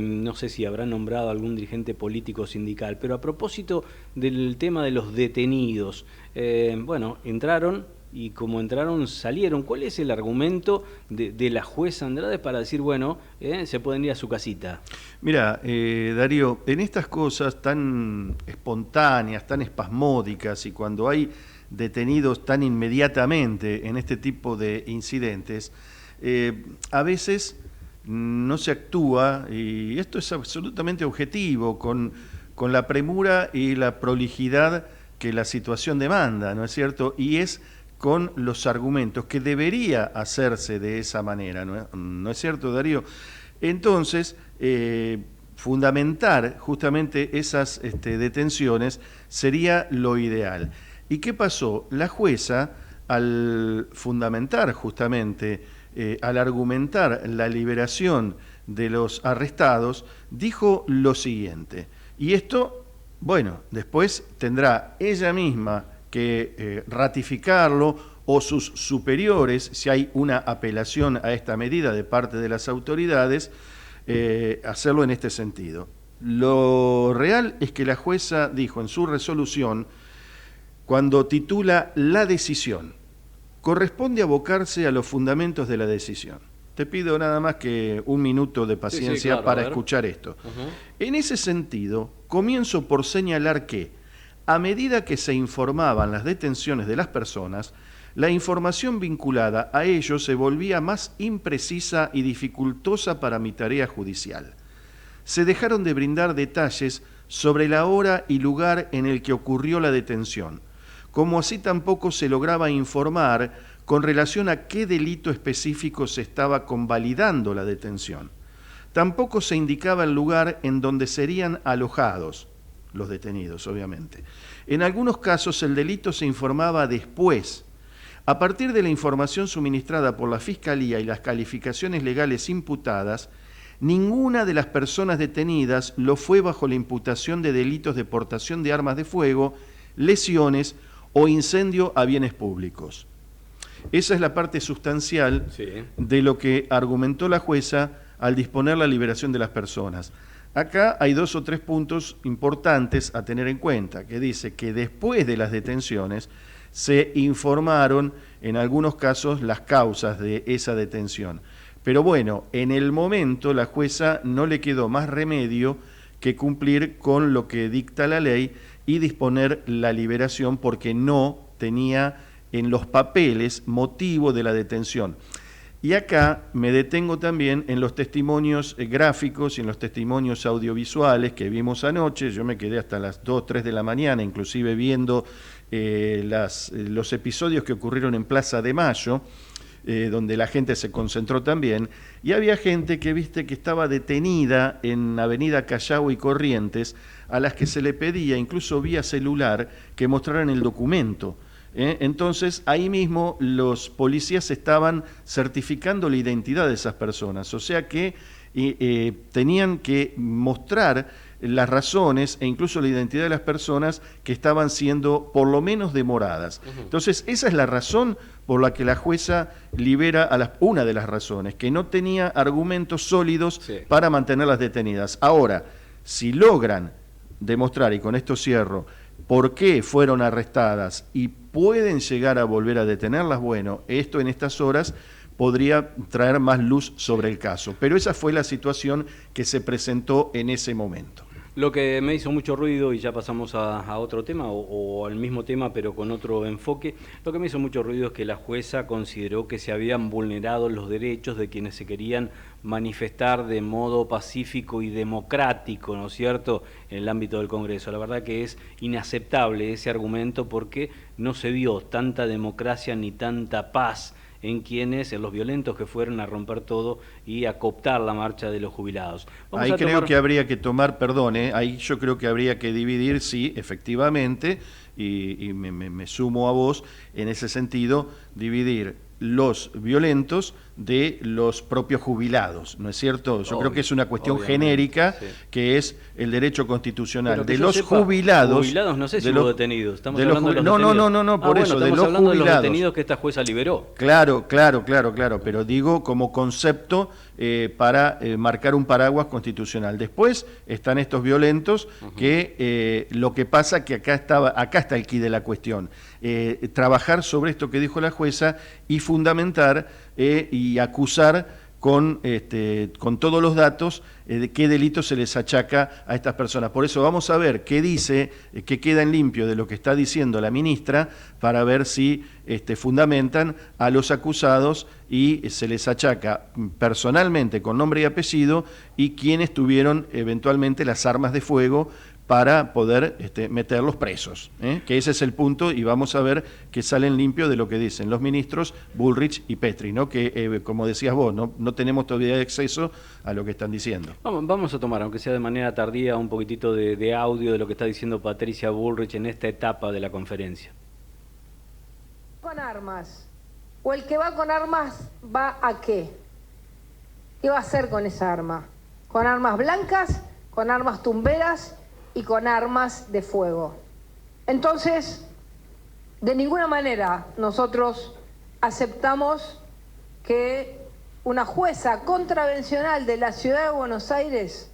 No sé si habrán nombrado algún dirigente político sindical. Pero a propósito del tema de los detenidos, bueno, entraron y como entraron salieron. ¿Cuál es el argumento de la jueza Andrade para decir, bueno, se pueden ir a su casita? Mira, Darío, en estas cosas tan espontáneas, tan espasmódicas, y cuando hay detenidos tan inmediatamente en este tipo de incidentes, a veces no se actúa, y esto es absolutamente objetivo, con la premura y la prolijidad que la situación demanda, ¿no es cierto? Y es con los argumentos que debería hacerse de esa manera, ¿no es cierto, Darío? Entonces, fundamentar justamente esas detenciones sería lo ideal. ¿Y qué pasó? La jueza, al fundamentar justamente, al argumentar la liberación de los arrestados, dijo lo siguiente, y esto, bueno, después tendrá ella misma que ratificarlo, o sus superiores, si hay una apelación a esta medida de parte de las autoridades, hacerlo en este sentido. Lo real es que la jueza dijo en su resolución, cuando titula la decisión, corresponde abocarse a los fundamentos de la decisión. Te pido nada más que un minuto de paciencia claro, para a ver. escuchar esto. Ujú. En ese sentido, comienzo por señalar que, a medida que se informaban las detenciones de las personas, la información vinculada a ello se volvía más imprecisa y dificultosa para mi tarea judicial. Se dejaron de brindar detalles sobre la hora y lugar en el que ocurrió la detención, como así tampoco se lograba informar con relación a qué delito específico se estaba convalidando la detención. Tampoco se indicaba el lugar en donde serían alojados los detenidos, obviamente. En algunos casos el delito se informaba después. A partir de la información suministrada por la Fiscalía y las calificaciones legales imputadas, ninguna de las personas detenidas lo fue bajo la imputación de delitos de portación de armas de fuego, lesiones o incendio a bienes públicos. Esa es la parte sustancial de lo que argumentó la jueza al disponer la liberación de las personas. Acá hay 2 o 3 puntos importantes a tener en cuenta, que dice que después de las detenciones se informaron en algunos casos las causas de esa detención. Pero bueno, en el momento la jueza no le quedó más remedio que cumplir con lo que dicta la ley y disponer la liberación porque no tenía en los papeles motivo de la detención. Y acá me detengo también en los testimonios gráficos y en los testimonios audiovisuales que vimos anoche. Yo me quedé hasta las 2, 3 de la mañana, inclusive viendo los episodios que ocurrieron en Plaza de Mayo, donde la gente se concentró también, y había gente que viste que estaba detenida en Avenida Callao y Corrientes, a las que se le pedía, incluso vía celular, que mostraran el documento. Entonces, ahí mismo los policías estaban certificando la identidad de esas personas, o sea que tenían que mostrar las razones e incluso la identidad de las personas que estaban siendo por lo menos demoradas. Entonces, esa es la razón por la que la jueza libera una de las razones, que no tenía argumentos sólidos para mantenerlas detenidas. Ahora, si logran demostrar, y con esto cierro, por qué fueron arrestadas y pueden llegar a volver a detenerlas, bueno, esto en estas horas podría traer más luz sobre el caso. Pero esa fue la situación que se presentó en ese momento. Lo que me hizo mucho ruido, y ya pasamos a otro tema, o al mismo tema pero con otro enfoque, lo que me hizo mucho ruido es que la jueza consideró que se habían vulnerado los derechos de quienes se querían manifestar de modo pacífico y democrático, ¿no es cierto?, en el ámbito del Congreso. La verdad que es inaceptable ese argumento porque no se vio tanta democracia ni tanta paz en los violentos que fueron a romper todo y a cooptar la marcha de los jubilados. Ahí creo que habría que tomar, ahí yo creo que habría que dividir, sí, efectivamente, y me sumo a vos en ese sentido, dividir los violentos de los propios jubilados, ¿no es cierto? Yo creo que es una cuestión genérica, sí, que es el derecho constitucional de los jubilados. Jubilados, no sé si hubo detenidos. Estamos hablando de los detenidos. No, por eso, de los jubilados. De los detenidos que esta jueza liberó. Claro, pero digo como concepto para marcar un paraguas constitucional. Después están estos violentos que lo que pasa que acá está el quid de la cuestión. Trabajar sobre esto que dijo la jueza y fundamentar y acusar con todos los datos de qué delito se les achaca a estas personas. Por eso vamos a ver qué dice, qué queda en limpio de lo que está diciendo la ministra, para ver si fundamentan a los acusados y se les achaca personalmente con nombre y apellido y quiénes tuvieron eventualmente las armas de fuego para poder meterlos presos, que ese es el punto, y vamos a ver que salen limpios de lo que dicen los ministros Bullrich y Petri, ¿no? Que como decías vos, no tenemos todavía acceso a lo que están diciendo. Vamos a tomar, aunque sea de manera tardía, un poquitito de audio de lo que está diciendo Patricia Bullrich en esta etapa de la conferencia. Con armas, o el que va con armas va a qué? ¿Qué va a hacer con esa arma? ¿Con armas blancas? ¿Con armas tumberas? Y con armas de fuego. Entonces, de ninguna manera nosotros aceptamos que una jueza contravencional de la Ciudad de Buenos Aires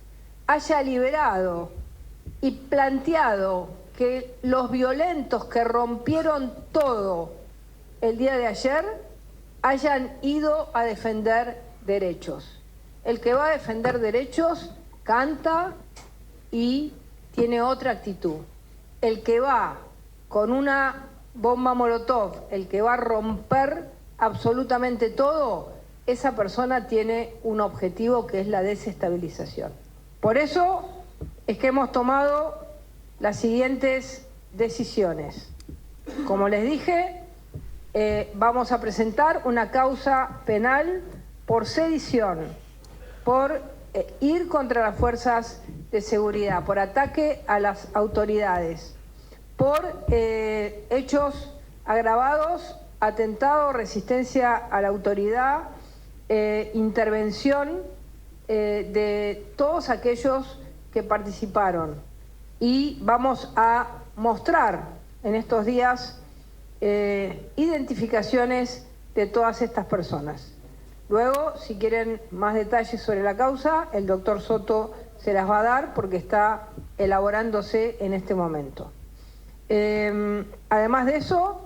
haya liberado y planteado que los violentos que rompieron todo el día de ayer hayan ido a defender derechos. El que va a defender derechos canta y tiene otra actitud. El que va con una bomba molotov, el que va a romper absolutamente todo, esa persona tiene un objetivo que es la desestabilización. Por eso es que hemos tomado las siguientes decisiones. Como les dije, vamos a presentar una causa penal por sedición, por ir contra las fuerzas de seguridad, por ataque a las autoridades, por hechos agravados, atentado, resistencia a la autoridad, intervención de todos aquellos que participaron. Y vamos a mostrar en estos días identificaciones de todas estas personas. Luego, si quieren más detalles sobre la causa, el doctor Soto se las va a dar porque está elaborándose en este momento. Además de eso,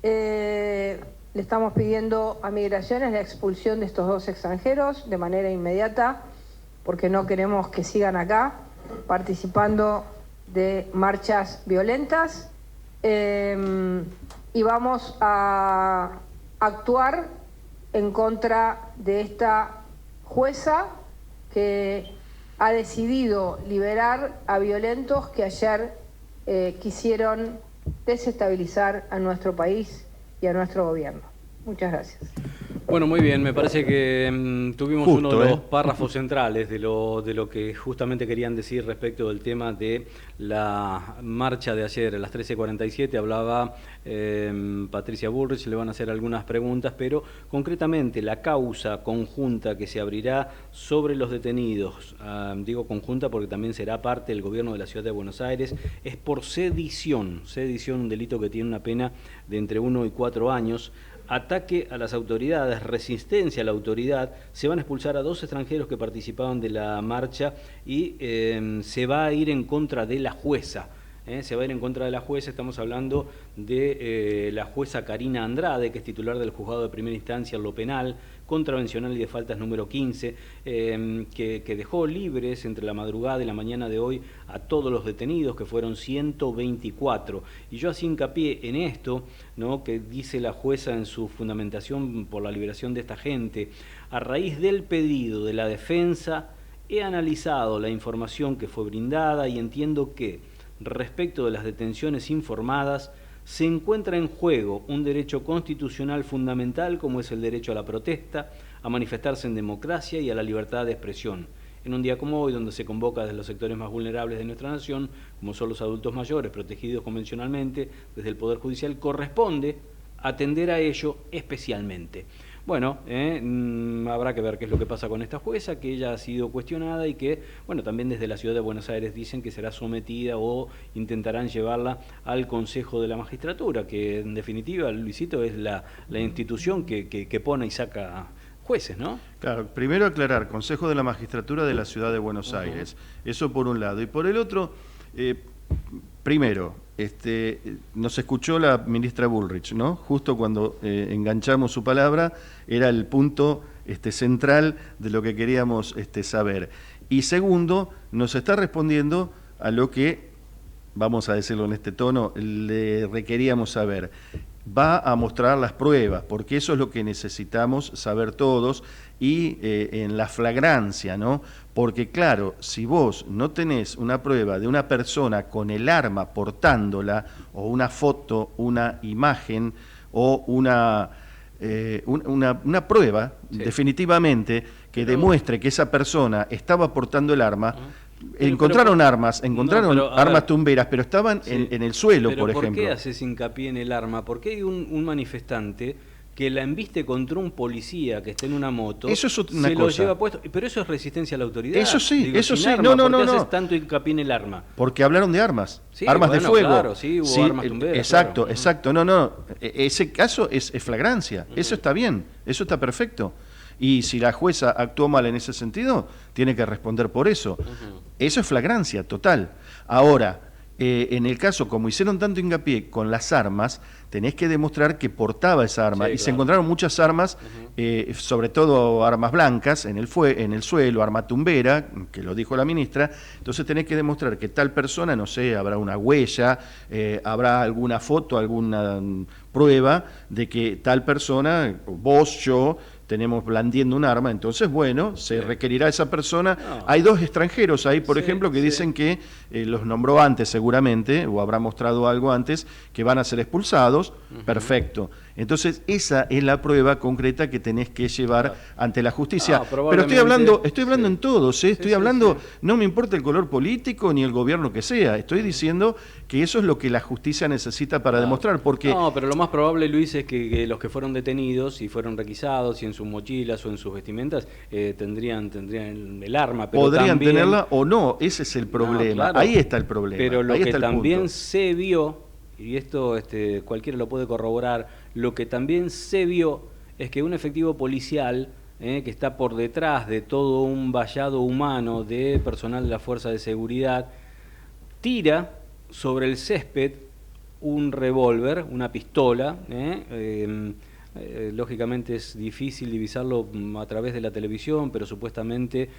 le estamos pidiendo a Migraciones la expulsión de estos 2 extranjeros de manera inmediata, porque no queremos que sigan acá participando de marchas violentas, y vamos a actuar en contra de esta jueza que ha decidido liberar a violentos que ayer quisieron desestabilizar a nuestro país y a nuestro gobierno. Muchas gracias. Bueno, muy bien, me parece que tuvimos uno de los párrafos centrales de lo que justamente querían decir respecto del tema de la marcha de ayer a las 13:47. Hablaba Patricia Bullrich, le van a hacer algunas preguntas, pero concretamente la causa conjunta que se abrirá sobre los detenidos, digo conjunta porque también será parte del gobierno de la Ciudad de Buenos Aires, es por sedición, un delito que tiene una pena de entre 1 y 4 años, ataque a las autoridades, resistencia a la autoridad. Se van a expulsar a 2 extranjeros que participaban de la marcha y se va a ir en contra de la jueza. se va a ir en contra de la jueza. Estamos hablando de la jueza Karina Andrade, que es titular del juzgado de primera instancia en lo penal, contravencional y de faltas número 15, que dejó libres entre la madrugada y la mañana de hoy a todos los detenidos, que fueron 124. Y yo hacía hincapié en esto, ¿no?, que dice la jueza en su fundamentación por la liberación de esta gente. A raíz del pedido de la defensa, he analizado la información que fue brindada y entiendo que, respecto de las detenciones informadas, se encuentra en juego un derecho constitucional fundamental como es el derecho a la protesta, a manifestarse en democracia y a la libertad de expresión. En un día como hoy, donde se convoca desde los sectores más vulnerables de nuestra nación, como son los adultos mayores protegidos convencionalmente desde el Poder Judicial, corresponde atender a ello especialmente. Bueno, habrá que ver qué es lo que pasa con esta jueza, que ella ha sido cuestionada y que, bueno, también desde la Ciudad de Buenos Aires dicen que será sometida o intentarán llevarla al Consejo de la Magistratura, que en definitiva, Luisito, es la institución que pone y saca jueces, ¿no? Claro, primero aclarar, Consejo de la Magistratura de la Ciudad de Buenos Aires, eso por un lado. Y por el otro, primero, nos escuchó la ministra Bullrich, ¿no? Justo cuando enganchamos su palabra, era el punto central de lo que queríamos saber. Y segundo, nos está respondiendo a lo que, vamos a decirlo en este tono, le requeríamos saber. Va a mostrar las pruebas, porque eso es lo que necesitamos saber todos, y en la flagrancia, ¿no? Porque claro, si vos no tenés una prueba de una persona con el arma portándola, o una foto, una imagen, o una prueba, sí, definitivamente, que demuestre que esa persona estaba portando el arma, encontraron armas tumberas, pero estaban en el suelo, por ejemplo. ¿Por qué haces hincapié en el arma? Porque hay un manifestante que la embiste contra un policía que está en una moto, eso es una se cosa. Lo lleva puesto, pero eso es resistencia a la autoridad. Eso sí, digo, eso sí. Arma, ¿Por qué haces tanto hincapié en el arma? Porque hablaron de armas, sí, armas de fuego. Claro, sí, hubo armas tumberas. Exacto, claro. Exacto. Ese caso es flagrancia. Eso está bien, eso está perfecto. Y si la jueza actuó mal en ese sentido, tiene que responder por eso. Eso es flagrancia total. Ahora, en el caso, como hicieron tanto hincapié con las armas, tenés que demostrar que portaba esa arma. Sí, y claro, se encontraron muchas armas, sobre todo armas blancas en el suelo, arma tumbera, que lo dijo la ministra. Entonces tenés que demostrar que tal persona, no sé, habrá una huella, habrá alguna foto, alguna prueba de que tal persona, vos, yo, tenemos blandiendo un arma. Entonces, bueno, se requerirá a esa persona. No. Hay dos extranjeros ahí, por ejemplo, que dicen que los nombró antes seguramente, o habrá mostrado algo antes, que van a ser expulsados. Perfecto. Entonces, esa es la prueba concreta que tenés que llevar ante la justicia. Pero estoy hablando en todos, estoy hablando, no me importa el color político ni el gobierno que sea, estoy diciendo que eso es lo que la justicia necesita para demostrar, porque... No, pero lo más probable, Luis, es que los que fueron detenidos y fueron requisados y en sus mochilas o en sus vestimentas tendrían el arma. Pero podrían también tenerla o no, ese es el problema. No, claro, ahí está el problema. Pero lo que también se vio, y esto cualquiera lo puede corroborar, lo que también se vio es que un efectivo policial que está por detrás de todo un vallado humano de personal de la Fuerza de Seguridad, tira sobre el césped un revólver, una pistola. Lógicamente es difícil divisarlo a través de la televisión, pero supuestamente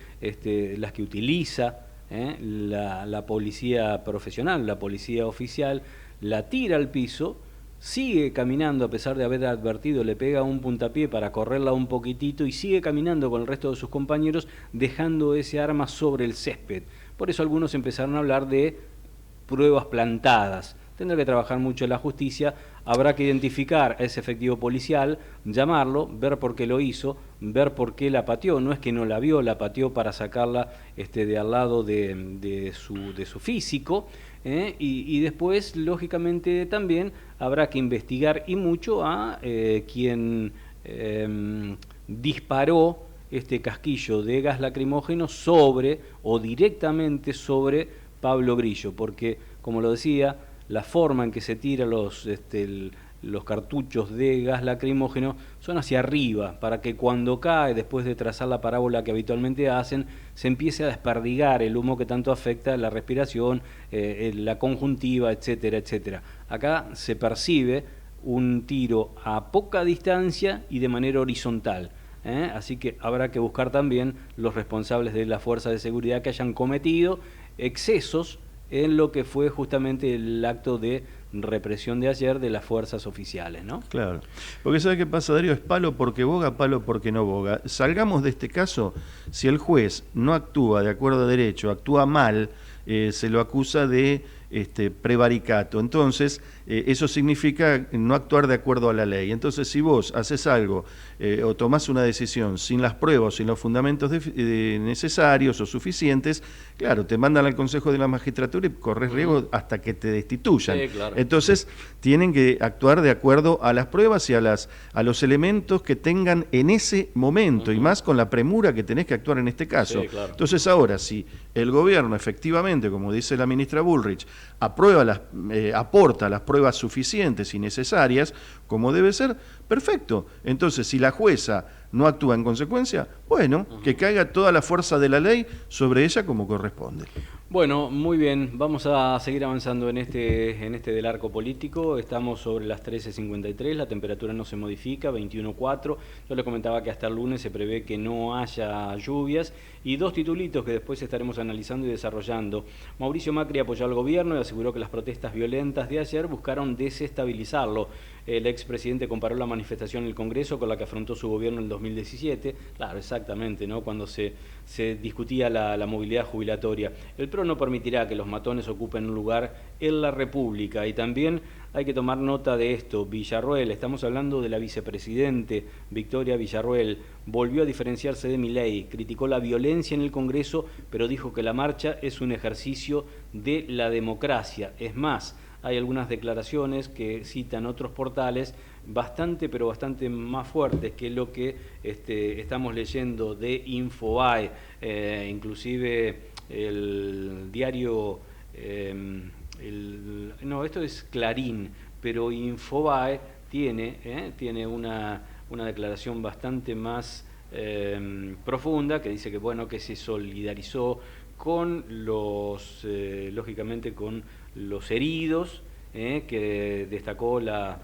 las que utiliza la policía profesional, la policía oficial, la tira al piso, sigue caminando a pesar de haber advertido, le pega un puntapié para correrla un poquitito y sigue caminando con el resto de sus compañeros dejando ese arma sobre el césped. Por eso algunos empezaron a hablar de pruebas plantadas. Tendrá que trabajar mucho en la justicia, habrá que identificar a ese efectivo policial, llamarlo, ver por qué lo hizo, ver por qué la pateó. No es que no la vio, la pateó para sacarla de al lado de su físico. Y después, lógicamente, también habrá que investigar y mucho a quien disparó este casquillo de gas lacrimógeno sobre o directamente sobre Pablo Grillo, porque, como lo decía, la forma en que se tira los cartuchos de gas lacrimógeno son hacia arriba, para que cuando cae, después de trazar la parábola que habitualmente hacen, se empiece a desperdigar el humo que tanto afecta la respiración, la conjuntiva, etcétera, etcétera. Acá se percibe un tiro a poca distancia y de manera horizontal. Así que habrá que buscar también los responsables de las fuerzas de seguridad que hayan cometido excesos en lo que fue justamente el acto de represión de ayer de las fuerzas oficiales, ¿no? Claro, porque ¿sabe qué pasa, Darío? Es palo porque boga, palo porque no boga. Salgamos de este caso, si el juez no actúa de acuerdo a derecho, actúa mal, se lo acusa de prevaricato. Entonces, eso significa no actuar de acuerdo a la ley. Entonces, si vos haces algo o tomás una decisión sin las pruebas, sin los fundamentos necesarios o suficientes, claro, te mandan al Consejo de la Magistratura y corres riesgo hasta que te destituyan. Sí, claro. Entonces, tienen que actuar de acuerdo a las pruebas y a los elementos que tengan en ese momento, y más con la premura que tenés que actuar en este caso. Sí, claro. Entonces, ahora, si el gobierno efectivamente, como dice la ministra Bullrich, aporta las pruebas suficientes y necesarias, como debe ser, perfecto. Entonces, si la jueza no actúa en consecuencia, bueno, que caiga toda la fuerza de la ley sobre ella como corresponde. Bueno, muy bien, vamos a seguir avanzando en este del arco político. Estamos sobre las 13:53, la temperatura no se modifica, 21,4. Yo le comentaba que hasta el lunes se prevé que no haya lluvias, y dos titulitos que después estaremos analizando y desarrollando. Mauricio Macri apoyó al gobierno y aseguró que las protestas violentas de ayer buscaron desestabilizarlo. El expresidente comparó la manifestación en el Congreso con la que afrontó su gobierno en el 2017. Claro, exactamente, ¿no? Cuando se discutía la movilidad jubilatoria. El PRO no permitirá que los matones ocupen un lugar en la República. Y también hay que tomar nota de esto. Villarroel, estamos hablando de la vicepresidente Victoria Villarroel, volvió a diferenciarse de Milei, criticó la violencia en el Congreso, pero dijo que la marcha es un ejercicio de la democracia. Es más, hay algunas declaraciones que citan otros portales bastante más fuertes que lo que estamos leyendo de Infobae, inclusive el diario, no, esto es Clarín, pero Infobae tiene una declaración bastante más profunda, que dice que bueno, que se solidarizó con lógicamente con los heridos, que destacó la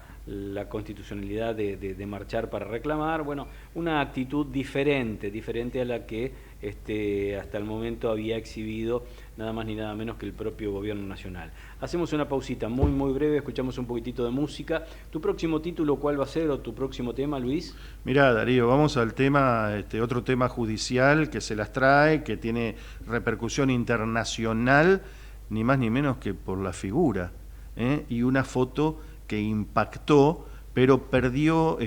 constitucionalidad de marchar para reclamar, bueno, una actitud diferente a la que hasta el momento había exhibido nada más ni nada menos que el propio gobierno nacional. Hacemos una pausita muy muy breve, escuchamos un poquitito de música. ¿Tu próximo título cuál va a ser, o tu próximo tema, Luis? Mirá, Darío, vamos al tema, otro tema judicial que se las trae, que tiene repercusión internacional, ni más ni menos que por la figura, y una foto que impactó, pero perdió,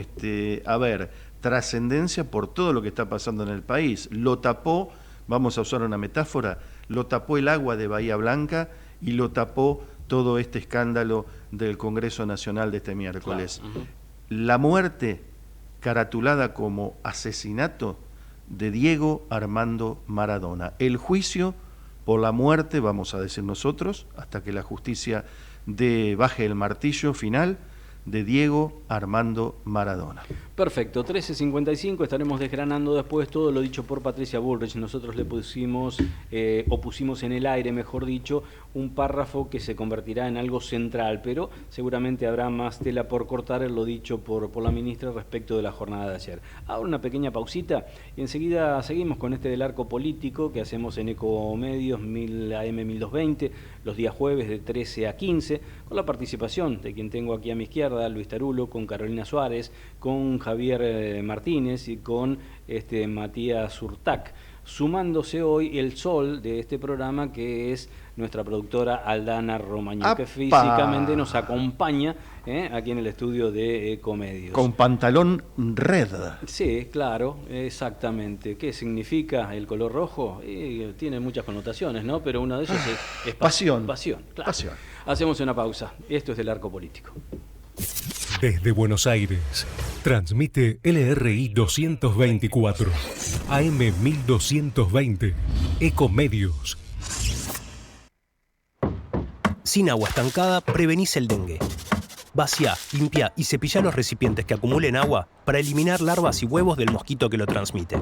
trascendencia por todo lo que está pasando en el país. Lo tapó, vamos a usar una metáfora, lo tapó el agua de Bahía Blanca y lo tapó todo este escándalo del Congreso Nacional de este miércoles. Claro. La muerte caratulada como asesinato de Diego Armando Maradona. El juicio por la muerte, vamos a decir nosotros, hasta que la justicia baje el martillo final, de Diego Armando Maradona. Perfecto, 13:55, estaremos desgranando después todo lo dicho por Patricia Bullrich. Nosotros le pusimos en el aire, mejor dicho, un párrafo que se convertirá en algo central, pero seguramente habrá más tela por cortar en lo dicho por la ministra respecto de la jornada de ayer. Ahora una pequeña pausita y enseguida seguimos con del arco político que hacemos en Ecomedios AM 1220, los días jueves de 13 a 15, con la participación de quien tengo aquí a mi izquierda, Luis Tarulo, con Carolina Suárez, con Javier Martínez y con Matías Urtac, sumándose hoy el sol de este programa, que es nuestra productora Aldana Romaño, que físicamente nos acompaña aquí en el estudio de Ecomedios. Con pantalón red. Sí, claro, exactamente. ¿Qué significa el color rojo? Tiene muchas connotaciones, ¿no? Pero una de ellas es pasión. Pasión, claro. Pasión. Hacemos una pausa. Esto es del arco político. Desde Buenos Aires, transmite LRI 224, AM 1220, Ecomedios. Sin agua estancada prevenís el dengue. Vacía, limpia y cepilla los recipientes que acumulen agua para eliminar larvas y huevos del mosquito que lo transmite.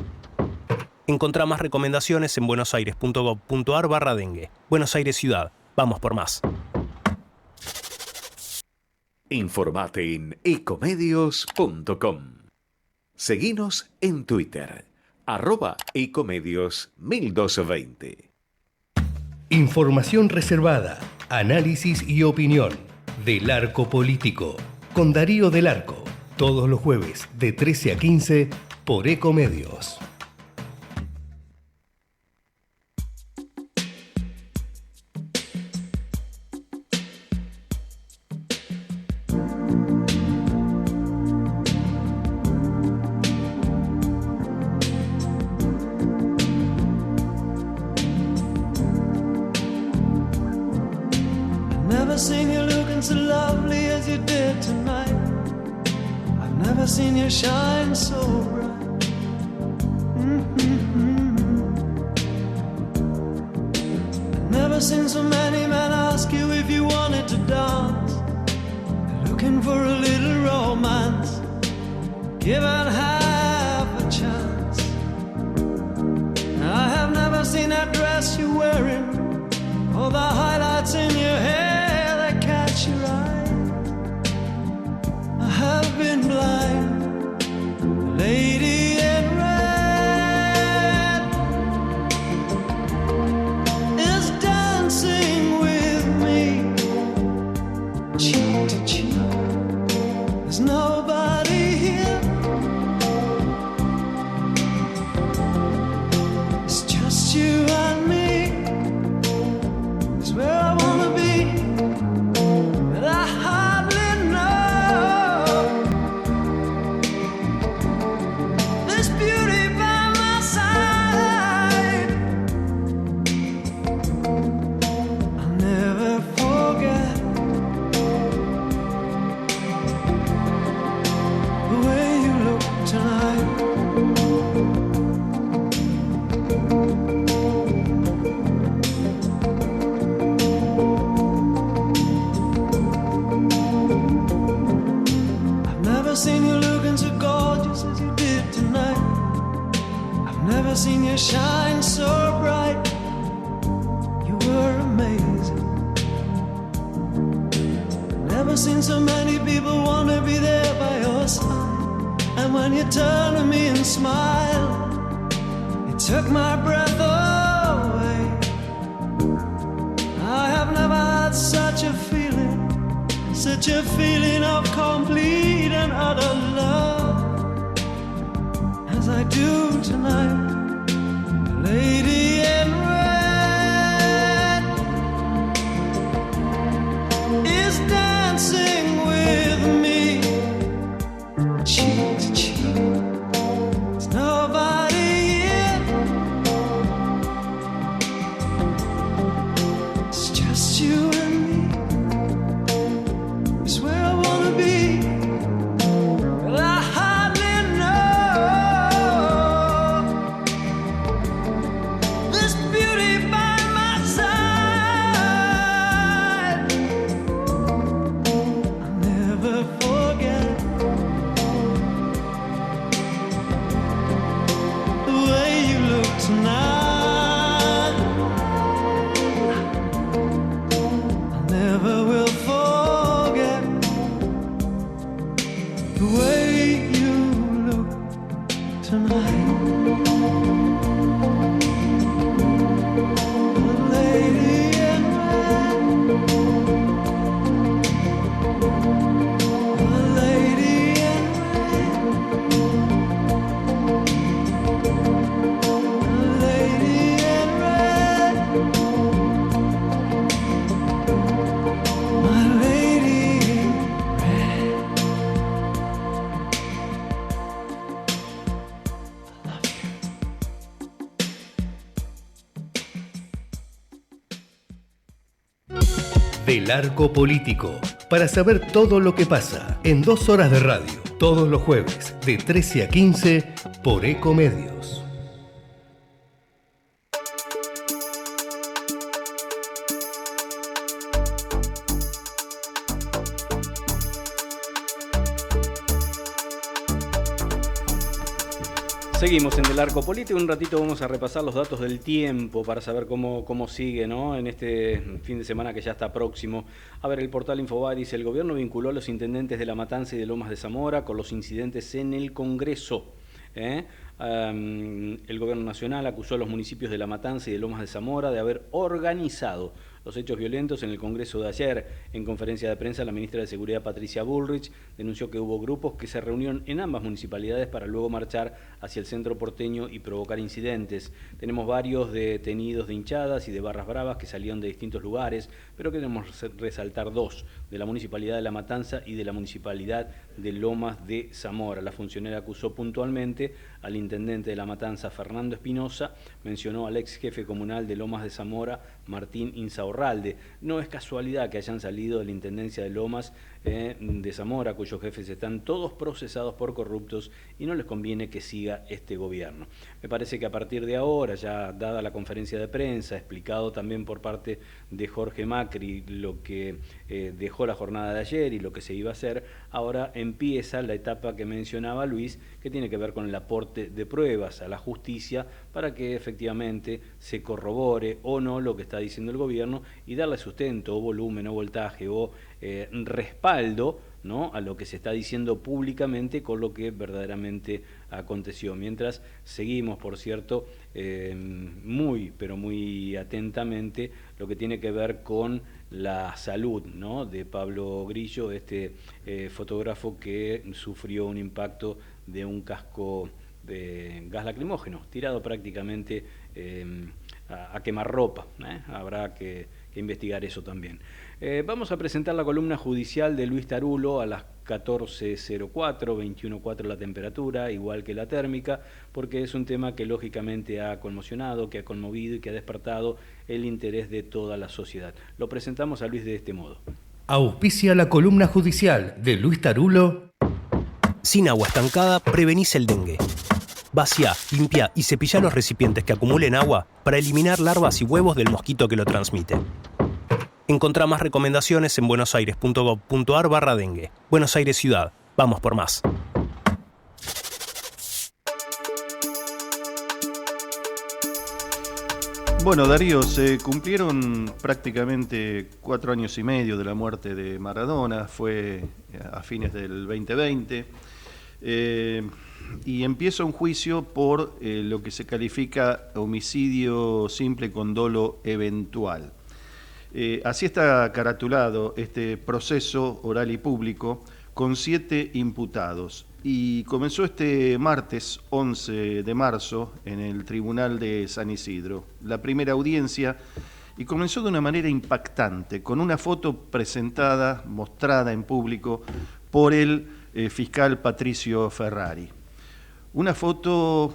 Encontrá más recomendaciones en buenosaires.gov.ar/dengue. Buenos Aires Ciudad. Vamos por más. Informate en ecomedios.com. Seguinos en Twitter, @ecomedios1220. Información reservada, análisis y opinión del Arco Político con Darío del Arco, todos los jueves de 13 a 15 por Ecomedios. Never seen you looking so lovely as you did tonight. I've never seen you shine so bright. I've never seen so many men ask you if you wanted to dance. Looking for a little romance, given half a chance. I have never seen that dress you're wearing, or the highlights in your hair that catch your eye. I have been blind, lady in red is dancing with me, cheek to cheek. There's nobody here, it's just you and me. It's where I wanna be, but I hardly know. This beauty by my side, I'll never forget the way you look tonight. Never seen you looking so gorgeous as you did tonight. I've never seen you shine so bright. You were amazing. Never seen so many people want to be there by your side. And when you turn to me and smile, it took my breath away. I have never had such a feeling, such a feeling of complete and utter love as I do tonight. Lady in red is dancing with me, cheek to cheek. There's nobody here, it's just you and me. It's where I wanna be, but I hardly know. This beauty by my side, I'll never forget the way you look tonight. I never will forget the way you look tonight. The lady in red, the lady in red, the lady in red, my lady in red. Del Arco Político, para saber todo lo que pasa en 2 horas de radio, todos los jueves de 13 a 15 por Ecomedios. Seguimos en Del Arco Político. Un ratito vamos a repasar los datos del tiempo para saber cómo sigue, ¿no? En este fin de semana que ya está próximo. A ver, el portal Infobae dice: el gobierno vinculó a los intendentes de La Matanza y de Lomas de Zamora con los incidentes en el Congreso. El gobierno nacional acusó a los municipios de La Matanza y de Lomas de Zamora de haber organizado los hechos violentos en el Congreso de ayer. En conferencia de prensa, la ministra de Seguridad, Patricia Bullrich, denunció que hubo grupos que se reunieron en ambas municipalidades para luego marchar hacia el centro porteño y provocar incidentes. Tenemos varios detenidos de hinchadas y de barras bravas que salieron de distintos lugares, pero queremos resaltar dos, de la Municipalidad de La Matanza y de la Municipalidad de Lomas de Zamora. La funcionaria acusó puntualmente al intendente de La Matanza, Fernando Espinosa, mencionó al ex jefe comunal de Lomas de Zamora, Martín Insaurralde. No es casualidad que hayan salido de la intendencia de Lomas de Zamora, cuyos jefes están todos procesados por corruptos y no les conviene que siga este gobierno. Me parece que a partir de ahora, ya dada la conferencia de prensa, explicado también por parte de Jorge Macri lo que dejó la jornada de ayer y lo que se iba a hacer, ahora empieza la etapa que mencionaba Luis, que tiene que ver con el aporte de pruebas a la justicia para que efectivamente se corrobore o no lo que está diciendo el gobierno y darle sustento o volumen o voltaje o respaldo, ¿no?, a lo que se está diciendo públicamente con lo que verdaderamente aconteció. Mientras seguimos, por cierto, muy, pero muy atentamente lo que tiene que ver con la salud, ¿no?, de Pablo Grillo, este fotógrafo que sufrió un impacto de un casco de gas lacrimógeno, tirado prácticamente a quemarropa. Habrá que investigar eso también. Vamos a presentar la columna judicial de Luis Tarulo a las 14:04, 21:04 la temperatura, igual que la térmica, porque es un tema que lógicamente ha conmocionado, que ha conmovido y que ha despertado el interés de toda la sociedad. Lo presentamos a Luis de este modo. Auspicia la columna judicial de Luis Tarulo. Sin agua estancada, prevenís el dengue. Vacía, limpia y cepilla los recipientes que acumulen agua para eliminar larvas y huevos del mosquito que lo transmite. Encontrá más recomendaciones en buenosaires.gov.ar/dengue. Buenos Aires Ciudad. Vamos por más. Bueno, Darío, se cumplieron prácticamente 4 años y medio de la muerte de Maradona. Fue a fines del 2020. Y empieza un juicio por lo que se califica homicidio simple con dolo eventual. Así está caratulado este proceso oral y público con 7 imputados y comenzó este martes 11 de marzo en el Tribunal de San Isidro. La primera audiencia y comenzó de una manera impactante con una foto presentada, mostrada en público por el fiscal Patricio Ferrari. Una foto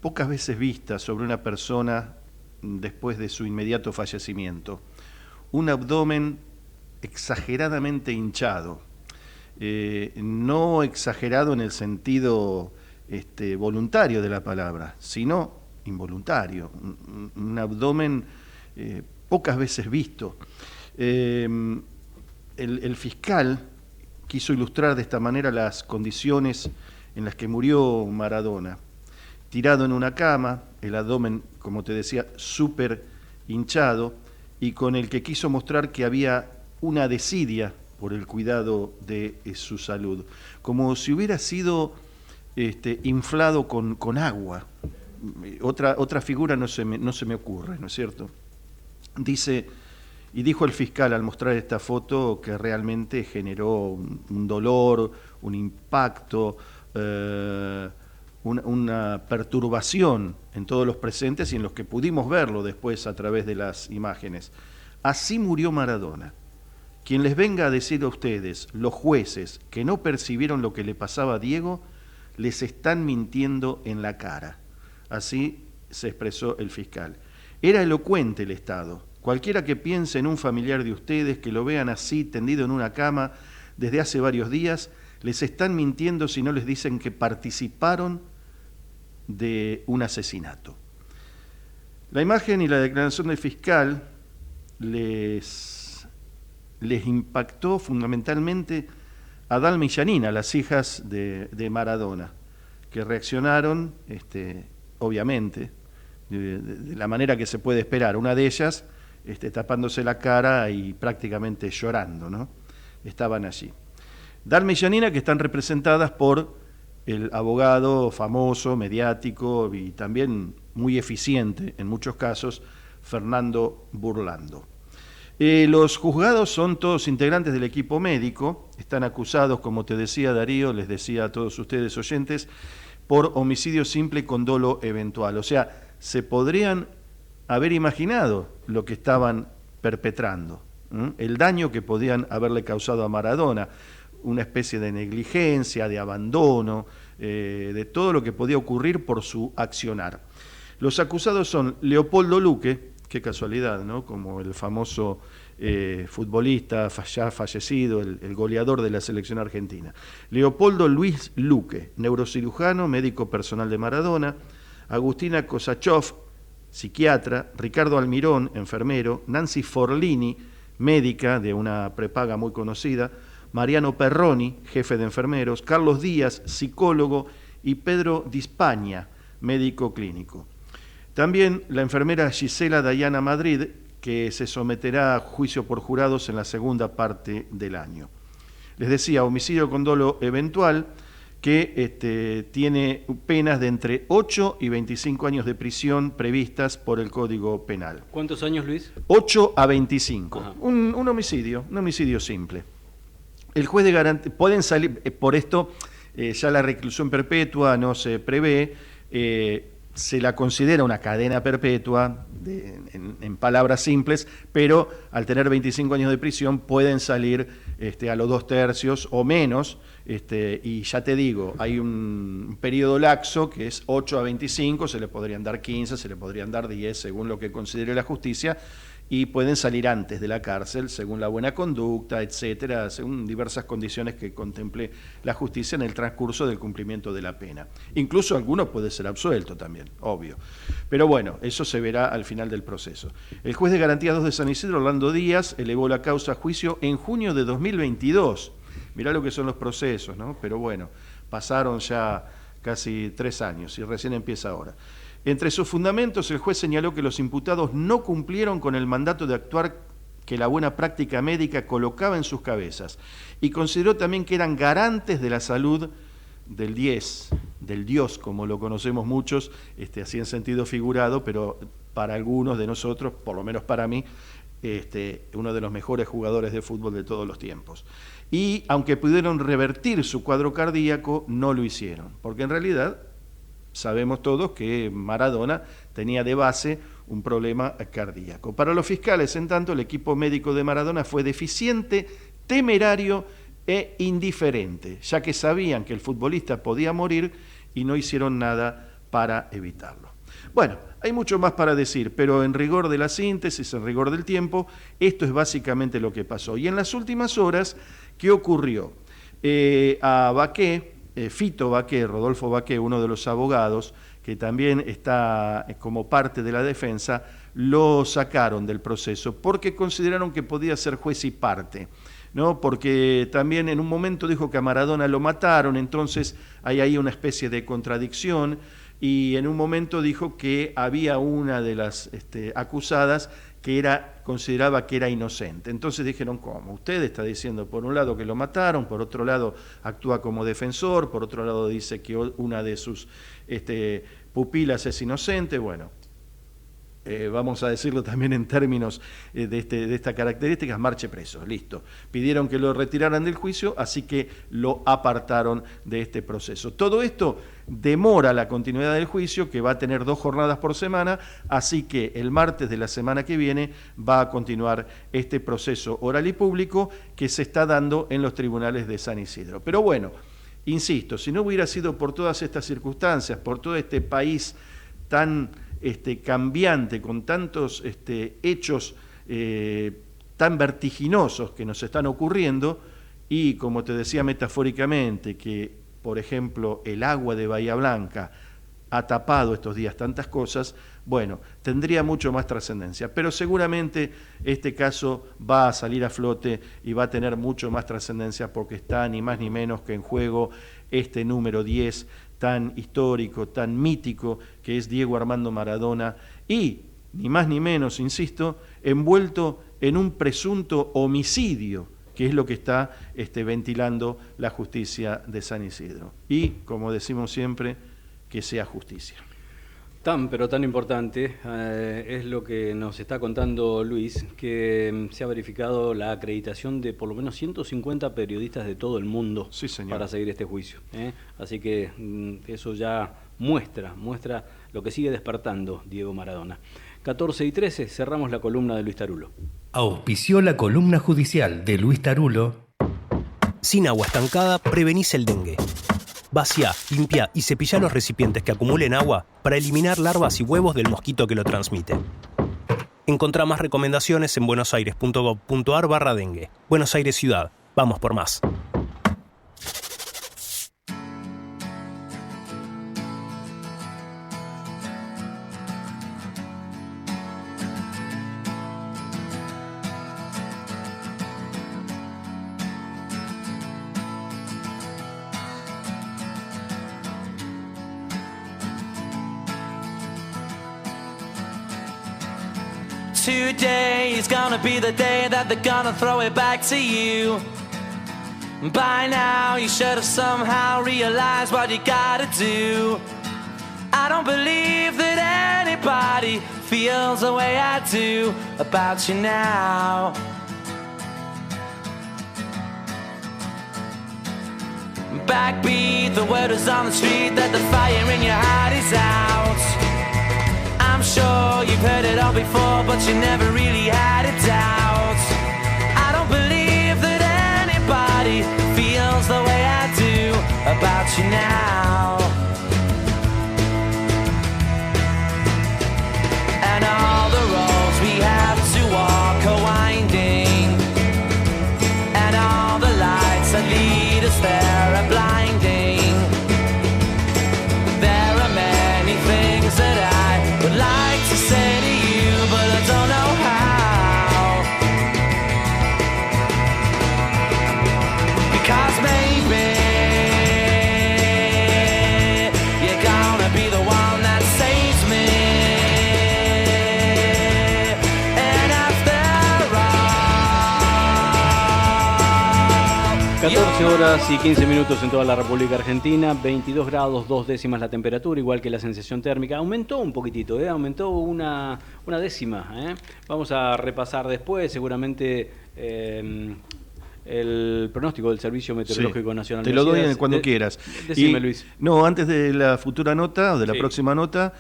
pocas veces vista sobre una persona después de su inmediato fallecimiento. Un abdomen exageradamente hinchado, no exagerado en el sentido voluntario de la palabra, sino involuntario, un abdomen pocas veces visto. El fiscal quiso ilustrar de esta manera las condiciones en las que murió Maradona, tirado en una cama, el abdomen, como te decía, súper hinchado, y con el que quiso mostrar que había una desidia por el cuidado de su salud, como si hubiera sido inflado con agua. Otra figura no se me ocurre, ¿no es cierto? Dijo el fiscal al mostrar esta foto que realmente generó un dolor, un impacto, una perturbación en todos los presentes y en los que pudimos verlo después a través de las imágenes. Así murió Maradona. Quien les venga a decir a ustedes, los jueces, que no percibieron lo que le pasaba a Diego, les están mintiendo en la cara. Así se expresó el fiscal. Era elocuente el Estado. Cualquiera que piense en un familiar de ustedes, que lo vean así, tendido en una cama desde hace varios días, les están mintiendo si no les dicen que participaron de un asesinato. La imagen y la declaración del fiscal les impactó fundamentalmente a Dalma y Janina, las hijas de Maradona, que reaccionaron, obviamente, de la manera que se puede esperar. Una de ellas tapándose la cara y prácticamente llorando, ¿no? Estaban allí. Dalma y Janina, que están representadas por el abogado famoso, mediático y también muy eficiente en muchos casos, Fernando Burlando. Los juzgados son todos integrantes del equipo médico, están acusados, como te decía Darío, les decía a todos ustedes oyentes, por homicidio simple con dolo eventual. O sea, se podrían haber imaginado lo que estaban perpetrando, el daño que podían haberle causado a Maradona, una especie de negligencia, de abandono, de todo lo que podía ocurrir por su accionar. Los acusados son Leopoldo Luque, qué casualidad, ¿no? Como el famoso futbolista ya fallecido, el goleador de la selección argentina. Leopoldo Luis Luque, neurocirujano, médico personal de Maradona. Agustina Kosachov, psiquiatra. Ricardo Almirón, enfermero. Nancy Forlini, médica de una prepaga muy conocida. Mariano Perroni, jefe de enfermeros. Carlos Díaz, psicólogo. Y Pedro Dispaña, médico clínico. También la enfermera Gisela Dayana Madrid, que se someterá a juicio por jurados en la segunda parte del año. Les decía, homicidio con dolo eventual, que tiene penas de entre 8 y 25 años de prisión previstas por el Código Penal. ¿Cuántos años, Luis? 8 a 25. Un homicidio simple. El juez de garantía, pueden salir, por esto ya la reclusión perpetua no se prevé, se la considera una cadena perpetua, en palabras simples, pero al tener 25 años de prisión pueden salir a los 2/3 o menos, y ya te digo, hay un periodo laxo que es 8 a 25, se le podrían dar 15, se le podrían dar 10, según lo que considere la justicia, y pueden salir antes de la cárcel, según la buena conducta, etcétera, según diversas condiciones que contemple la justicia en el transcurso del cumplimiento de la pena. Incluso alguno puede ser absuelto también, obvio. Pero bueno, eso se verá al final del proceso. El juez de Garantías 2 de San Isidro, Orlando Díaz, elevó la causa a juicio en junio de 2022. Mirá lo que son los procesos, ¿no? Pero bueno, pasaron ya casi 3 años y recién empieza ahora. Entre sus fundamentos, el juez señaló que los imputados no cumplieron con el mandato de actuar que la buena práctica médica colocaba en sus cabezas y consideró también que eran garantes de la salud del Dios, como lo conocemos muchos, así en sentido figurado, pero para algunos de nosotros, por lo menos para mí, uno de los mejores jugadores de fútbol de todos los tiempos. Y aunque pudieron revertir su cuadro cardíaco, no lo hicieron, porque en realidad sabemos todos que Maradona tenía de base un problema cardíaco. Para los fiscales, en tanto, el equipo médico de Maradona fue deficiente, temerario e indiferente, ya que sabían que el futbolista podía morir y no hicieron nada para evitarlo. Bueno, hay mucho más para decir, pero en rigor de la síntesis, en rigor del tiempo, esto es básicamente lo que pasó. Y en las últimas horas, ¿qué ocurrió? A Baqué, Fito Baqué, Rodolfo Baqué, uno de los abogados, que también está como parte de la defensa, lo sacaron del proceso porque consideraron que podía ser juez y parte, ¿no? Porque también en un momento dijo que a Maradona lo mataron, entonces hay ahí una especie de contradicción, y en un momento dijo que había una de las acusadas que consideraba que era inocente. Entonces dijeron, ¿cómo? Usted está diciendo por un lado que lo mataron, por otro lado actúa como defensor, por otro lado dice que una de sus pupilas es inocente. Bueno, vamos a decirlo también en términos de estas características, marche preso, listo. Pidieron que lo retiraran del juicio, así que lo apartaron de este proceso. Todo esto demora la continuidad del juicio, que va a tener 2 jornadas por semana, así que el martes de la semana que viene va a continuar este proceso oral y público que se está dando en los tribunales de San Isidro. Pero bueno, insisto, si no hubiera sido por todas estas circunstancias, por todo este país tan cambiante, con tantos hechos tan vertiginosos que nos están ocurriendo, y como te decía metafóricamente, que por ejemplo el agua de Bahía Blanca ha tapado estos días tantas cosas, bueno, tendría mucho más trascendencia, pero seguramente este caso va a salir a flote y va a tener mucho más trascendencia porque está ni más ni menos que en juego este número 10 tan histórico, tan mítico, que es Diego Armando Maradona, y, ni más ni menos, insisto, envuelto en un presunto homicidio, que es lo que está ventilando la justicia de San Isidro. Y, como decimos siempre, que sea justicia. Pero tan importante es lo que nos está contando Luis, que se ha verificado la acreditación de por lo menos 150 periodistas de todo el mundo para seguir este juicio. Así que eso ya muestra lo que sigue despertando Diego Maradona. 14:13, cerramos la columna de Luis Tarulo. Auspició la columna judicial de Luis Tarulo. Sin agua estancada, prevenís el dengue. Vacía, limpia y cepilla los recipientes que acumulen agua para eliminar larvas y huevos del mosquito que lo transmite. Encontrá más recomendaciones en buenosaires.gov.ar/dengue. Buenos Aires Ciudad. Vamos por más. Today is gonna be the day that they're gonna throw it back to you. By now you should have somehow realized what you gotta do. I don't believe that anybody feels the way I do about you now. Backbeat, the word is on the street that the fire in your heart is out. I'm sure you've heard it all before, but you never really had a doubt. I don't believe that anybody feels the way I do about you now. And all the roads we have to walk are winding, and all the lights that lead us there are blinding. There are many things that I would like to say to you, but I don't know how. Because maybe you're gonna be the one that saves me. And after all, 14 horas y 15 minutos en toda la República Argentina, 22 grados 2 décimas la temperatura, igual que la sensación térmica. Aumentó un poquitito, aumentó una décima. Vamos a repasar después, seguramente, el pronóstico del Servicio Meteorológico Nacional. Te lo doy cuando quieras. Decime, Luis. No, antes de la futura nota, o de la próxima nota,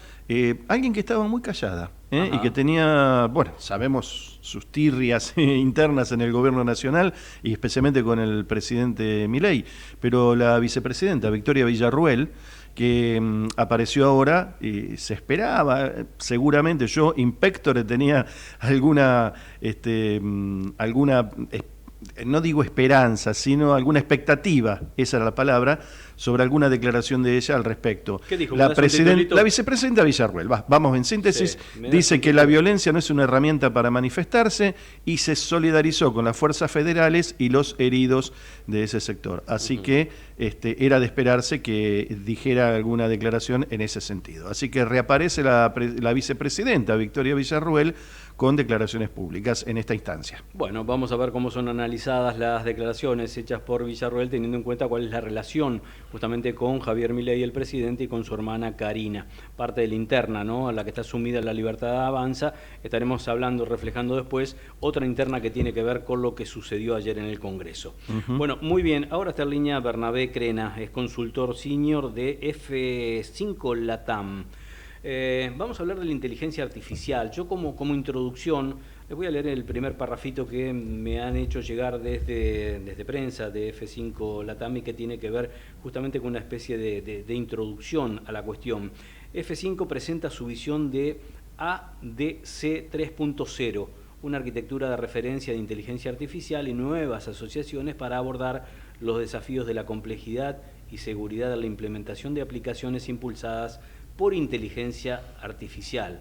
alguien que estaba muy callada y que tenía, bueno, sabemos sus tirrias internas en el gobierno nacional y especialmente con el presidente Milei, pero la vicepresidenta Victoria Villarruel, que apareció ahora, se esperaba, seguramente yo, Inspector, tenía alguna no digo esperanza, sino alguna expectativa, esa era la palabra, sobre alguna declaración de ella al respecto. ¿Qué dijo? La vicepresidenta Villarruel, vamos en síntesis, dice que la violencia no es una herramienta para manifestarse y se solidarizó con las fuerzas federales y los heridos de ese sector. Así que era de esperarse que dijera alguna declaración en ese sentido. Así que reaparece la vicepresidenta Victoria Villarruel con declaraciones públicas en esta instancia. Bueno, vamos a ver cómo son analizadas las declaraciones hechas por Villarruel, teniendo en cuenta cuál es la relación justamente con Javier Milei, el presidente, y con su hermana Karina, parte de la interna, ¿no?, a la que está sumida La Libertad Avanza. Estaremos hablando, reflejando después, otra interna que tiene que ver con lo que sucedió ayer en el Congreso. Bueno, muy bien, ahora está en línea Bernabé Crena, es consultor senior de F5 Latam. Vamos a hablar de la inteligencia artificial. Yo como introducción les voy a leer el primer parrafito que me han hecho llegar desde prensa de F5 Latam y que tiene que ver justamente con una especie de introducción a la cuestión. F5 presenta su visión de ADC 3.0, una arquitectura de referencia de inteligencia artificial y nuevas asociaciones para abordar los desafíos de la complejidad y seguridad de la implementación de aplicaciones impulsadas por inteligencia artificial.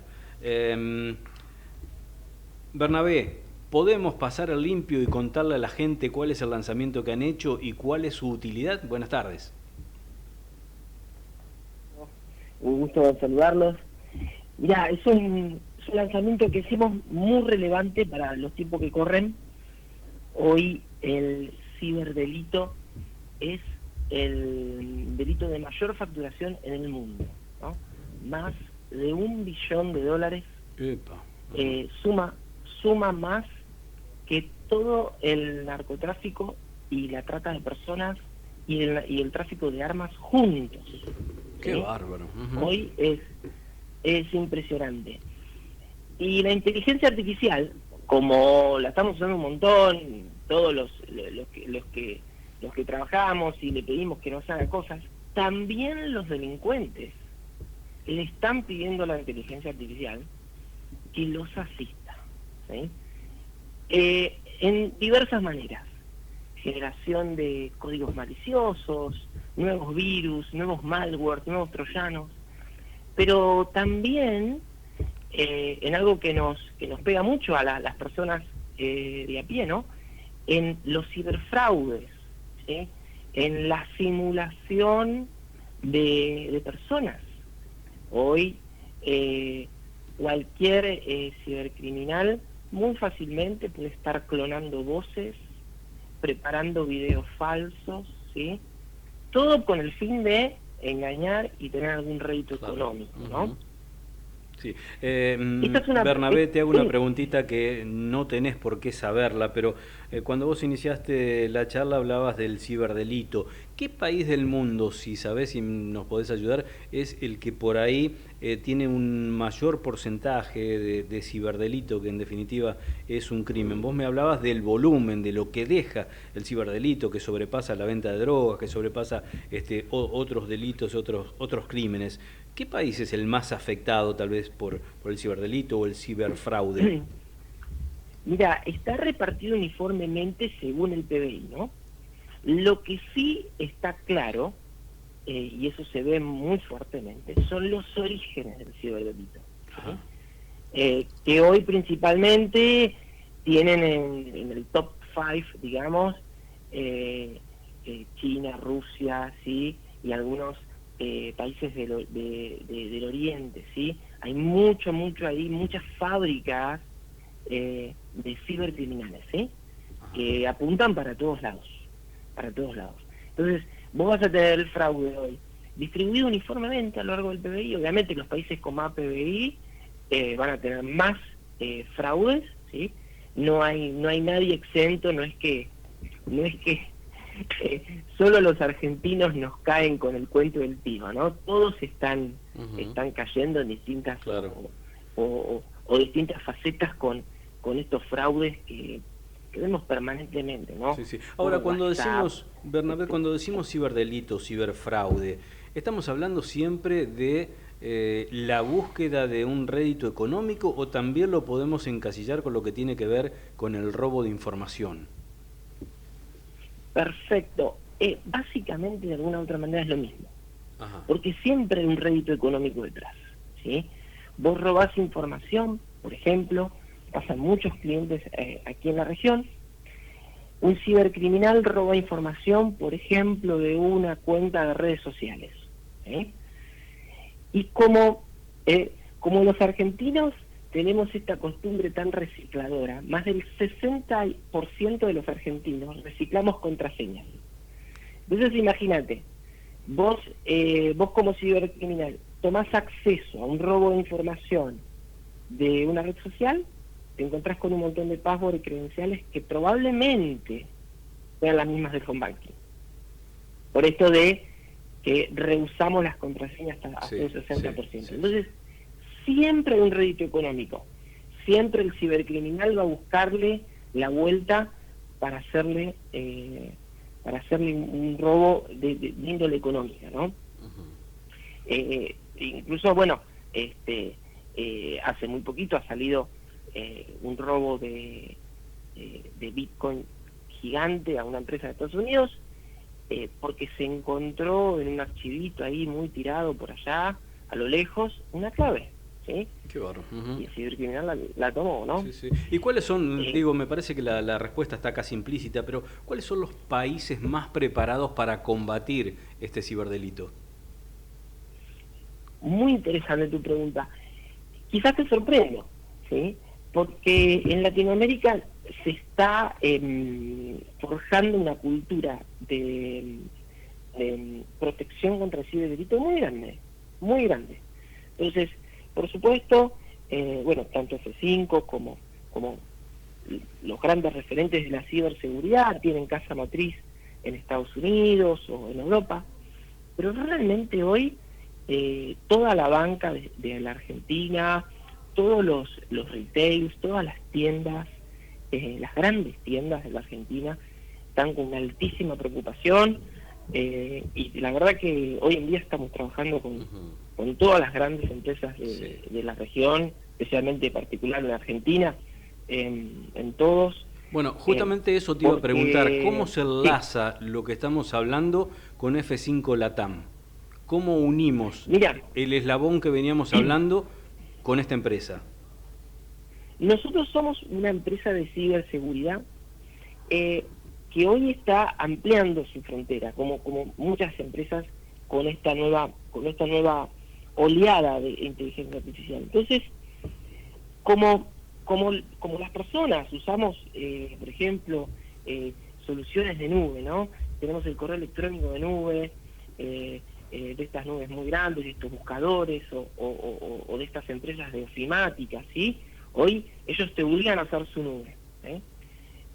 Bernabé, ¿podemos pasar al limpio y contarle a la gente cuál es el lanzamiento que han hecho y cuál es su utilidad? Buenas tardes. Un gusto en saludarlos. Mirá, es un lanzamiento que hicimos muy relevante para los tiempos que corren. Hoy el ciberdelito es el delito de mayor facturación en el mundo, ¿no? Más de $1 billón. Suma más que todo el narcotráfico y la trata de personas y el tráfico de armas juntos. Qué bárbaro. Hoy es impresionante. Y la inteligencia artificial, como la estamos usando un montón, todos los que trabajamos y le pedimos que nos haga cosas, también los delincuentes le están pidiendo a la inteligencia artificial que los asista, ¿sí? En diversas maneras. Generación de códigos maliciosos, nuevos virus, nuevos malware, nuevos troyanos, pero también en algo que nos pega mucho a las personas de a pie, ¿no? En los ciberfraudes, ¿sí? En la simulación de personas. Hoy cualquier cibercriminal muy fácilmente puede estar clonando voces, preparando videos falsos, ¿sí? Todo con el fin de engañar y tener algún rédito económico, ¿no? Sí. Bernabé, te hago una preguntita que no tenés por qué saberla, pero cuando vos iniciaste la charla hablabas del ciberdelito. ¿Qué país del mundo, si sabés y nos podés ayudar, es el que por ahí tiene un mayor porcentaje de ciberdelito, que en definitiva es un crimen? Vos me hablabas del volumen, de lo que deja el ciberdelito, que sobrepasa la venta de drogas, que sobrepasa otros delitos, otros crímenes. ¿Qué país es el más afectado tal vez por el ciberdelito o el ciberfraude? Mira, está repartido uniformemente según el PBI, ¿no? Lo que sí está claro, y eso se ve muy fuertemente, son los orígenes del ciberdelito, ¿sí? Que hoy principalmente tienen en el top 5, digamos, China, Rusia, ¿sí? Y algunos países del Oriente, ¿sí? Hay mucho ahí, muchas fábricas de cibercriminales, ¿sí? Que apuntan para todos lados. Entonces, vos vas a tener el fraude hoy distribuido uniformemente a lo largo del PBI. Obviamente los países con más PBI van a tener más fraudes, ¿sí? No hay nadie exento, no es que solo los argentinos nos caen con el cuento del tío, ¿no? Todos están cayendo en distintas o distintas facetas con estos fraudes que vemos permanentemente, ¿no? Sí. Ahora, cuando decimos, Bernabé, cuando decimos ciberdelito, ciberfraude, ¿estamos hablando siempre de la búsqueda de un rédito económico o también lo podemos encasillar con lo que tiene que ver con el robo de información? Perfecto. Básicamente, de alguna u otra manera, es lo mismo. Porque siempre hay un rédito económico detrás, ¿sí? Vos robás información, por ejemplo, pasan muchos clientes aquí en la región. Un cibercriminal roba información, por ejemplo, de una cuenta de redes sociales, ¿sí? Y como los argentinos tenemos esta costumbre tan recicladora, más del 60% de los argentinos reciclamos contraseñas. Entonces imagínate, vos como cibercriminal tomás acceso a un robo de información de una red social, te encontrás con un montón de password y credenciales que probablemente sean las mismas del home banking. Por esto de que rehusamos las contraseñas hasta un 60%. Entonces, siempre hay un rédito económico. Siempre el cibercriminal va a buscarle la vuelta para hacerle un robo de índole económica, ¿no? Incluso, bueno, hace muy poquito ha salido un robo de Bitcoin gigante a una empresa de Estados Unidos, porque se encontró en un archivito ahí muy tirado por allá, a lo lejos, una clave, ¿sí? Qué barro. Y el cibercriminal la tomó, ¿no? Sí. ¿Y cuáles son, digo, me parece que la respuesta está casi implícita, pero cuáles son los países más preparados para combatir este ciberdelito? muy interesante tu pregunta. Quizás te sorprendo, ¿sí? Porque en Latinoamérica se está forjando una cultura de protección contra el ciberdelito muy grande, muy grande. Entonces, por supuesto, bueno, tanto F5 como los grandes referentes de la ciberseguridad tienen casa matriz en Estados Unidos o en Europa, pero realmente hoy toda la banca de la Argentina, todos los retails, todas las tiendas, las grandes tiendas de la Argentina están con una altísima preocupación, y la verdad que hoy en día estamos trabajando con todas las grandes empresas de la región, especialmente en particular en Argentina, en todos. Bueno, justamente eso te iba a preguntar, ¿cómo se enlaza lo que estamos hablando con F5 Latam? ¿Cómo unimos el eslabón que veníamos hablando con esta empresa? Nosotros somos una empresa de ciberseguridad que hoy está ampliando su frontera, como muchas empresas con esta nueva oleada de inteligencia artificial. Entonces, como las personas usamos, por ejemplo, soluciones de nube, ¿no? Tenemos el correo electrónico de nube, de estas nubes muy grandes, de estos buscadores o de estas empresas de ofimática, ¿sí? Hoy ellos te obligan a hacer su nube,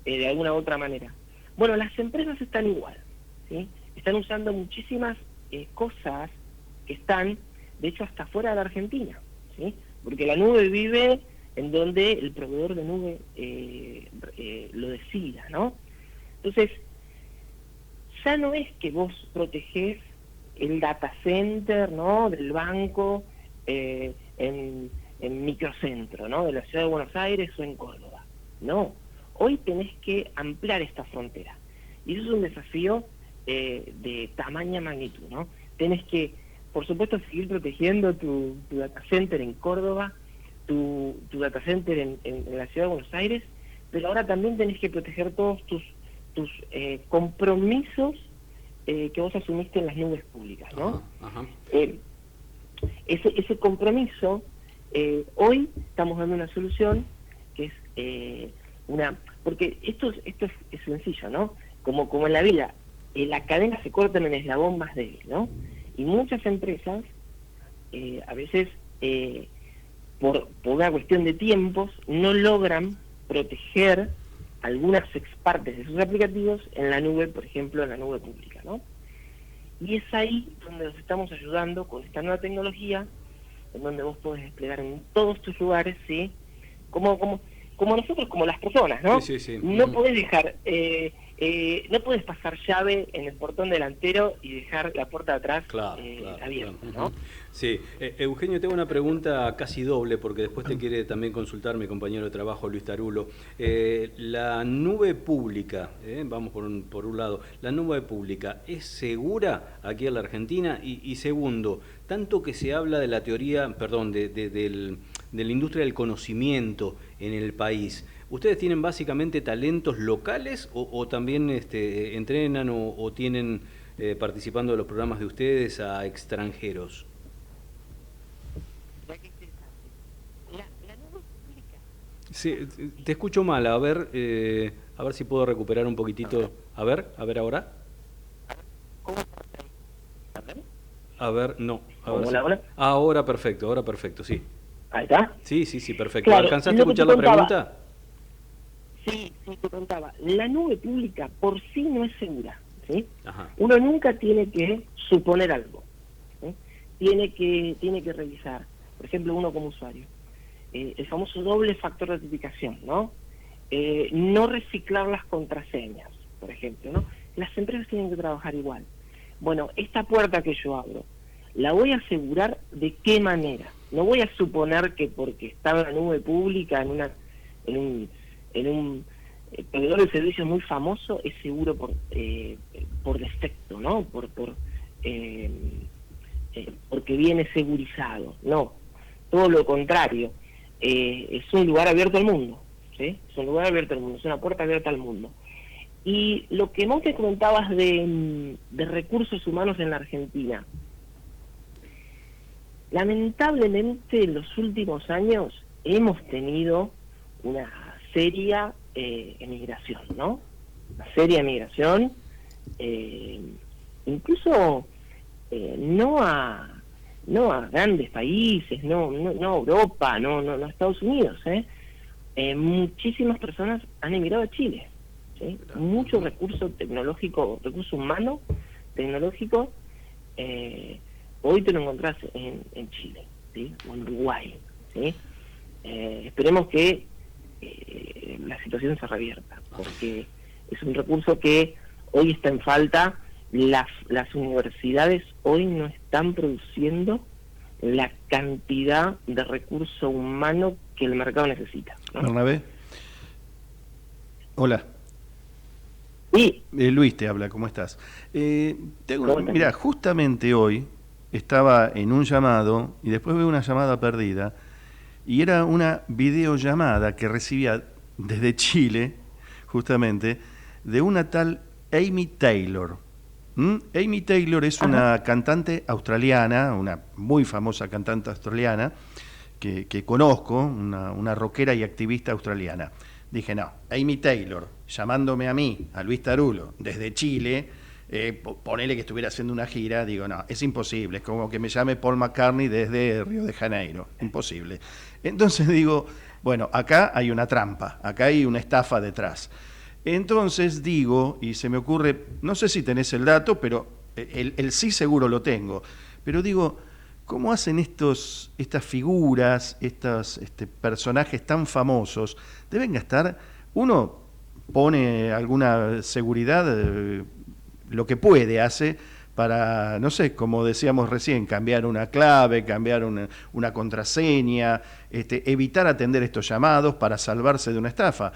de alguna u otra manera. Bueno, las empresas están igual, ¿sí? Están usando muchísimas cosas que están, de hecho, hasta fuera de la Argentina, ¿sí? Porque la nube vive en donde el proveedor de nube lo decida, ¿no? Entonces, ya no es que vos protegés el data center, ¿no?, del banco en microcentro, ¿no?, de la ciudad de Buenos Aires o en Córdoba. No, hoy tenés que ampliar esta frontera. Y eso es un desafío de tamaña magnitud, ¿no? Tenés que, por supuesto, seguir protegiendo tu data center en Córdoba, tu data center en la ciudad de Buenos Aires, pero ahora también tenés que proteger todos tus compromisos que vos asumiste en las nubes públicas, ¿no? Ese compromiso, hoy estamos dando una solución que es porque esto es sencillo, ¿no? Como en la vida, la cadena se corta en el eslabón más débil, ¿no? Y muchas empresas, a veces, por una cuestión de tiempos, no logran proteger algunas partes de sus aplicativos en la nube, por ejemplo, en la nube pública, ¿no? Y es ahí donde nos estamos ayudando con esta nueva tecnología, en donde vos podés desplegar en todos tus lugares, ¿sí? Como nosotros, como las personas, ¿no? Sí. No podés dejar, no podés pasar llave en el portón delantero y dejar la puerta de atrás abierta, ¿no? Sí, Eugenio, tengo una pregunta casi doble, porque después te quiere también consultar mi compañero de trabajo, Luis Tarulo. La nube pública, vamos por un lado, ¿la nube pública es segura aquí en la Argentina? Y segundo, tanto que se habla de la teoría, de la industria del conocimiento en el país, ¿ustedes tienen básicamente talentos locales o también entrenan o tienen participando de los programas de ustedes a extranjeros? Sí, te escucho mal, a ver si puedo recuperar un poquitito. A ver ahora. A ver, no. Ahora perfecto, sí. ¿Ahí está? Sí, perfecto. Claro, ¿Alcanzaste a escuchar la pregunta? Sí, te contaba. La nube pública por sí no es segura, ¿sí? Ajá. Uno nunca tiene que suponer algo, ¿sí? Tiene que revisar, por ejemplo, uno como usuario. El famoso doble factor de autenticación, ¿no? No reciclar las contraseñas, por ejemplo, ¿no? Las empresas tienen que trabajar igual. Bueno, esta puerta que yo abro, ¿la voy a asegurar de qué manera? No voy a suponer que porque está en la nube pública, en un proveedor de servicios muy famoso, es seguro por defecto, ¿no? Porque viene segurizado. No, todo lo contrario. Es un lugar abierto al mundo, ¿sí? Es un lugar abierto al mundo, es una puerta abierta al mundo. Y lo que vos te comentabas de recursos humanos en la Argentina, lamentablemente en los últimos años hemos tenido una seria emigración, ¿no? Una seria emigración, incluso no a grandes países, no a Europa, no a Estados Unidos, muchísimas personas han emigrado a Chile, ¿sí? Mucho recurso tecnológico, recurso humano tecnológico, hoy te lo encontrás en Chile, ¿sí? O en Uruguay, ¿sí? Esperemos que la situación se revierta, porque es un recurso que hoy está en falta. Las universidades hoy no están produciendo la cantidad de recurso humano que el mercado necesita, ¿no? Bernabé. Hola. Sí. Luis te habla, ¿cómo estás? Mira, justamente hoy estaba en un llamado y después veo una llamada perdida y era una videollamada que recibía desde Chile, justamente, de una tal Amy Taylor. Amy Taylor es una cantante australiana, una muy famosa cantante australiana, que conozco, una rockera y activista australiana. Dije, no, Amy Taylor, llamándome a mí, a Luis Tarulo, desde Chile, ponele que estuviera haciendo una gira, digo, no, es imposible, es como que me llame Paul McCartney desde Río de Janeiro, imposible. Entonces digo, bueno, acá hay una trampa, acá hay una estafa detrás. Entonces digo, y se me ocurre, no sé si tenés el dato, pero el sí seguro lo tengo, pero digo, ¿cómo hacen estas figuras, estos personajes tan famosos? Deben gastar, uno pone alguna seguridad, lo que puede hace para, no sé, como decíamos recién, cambiar una clave, cambiar una contraseña, evitar atender estos llamados para salvarse de una estafa.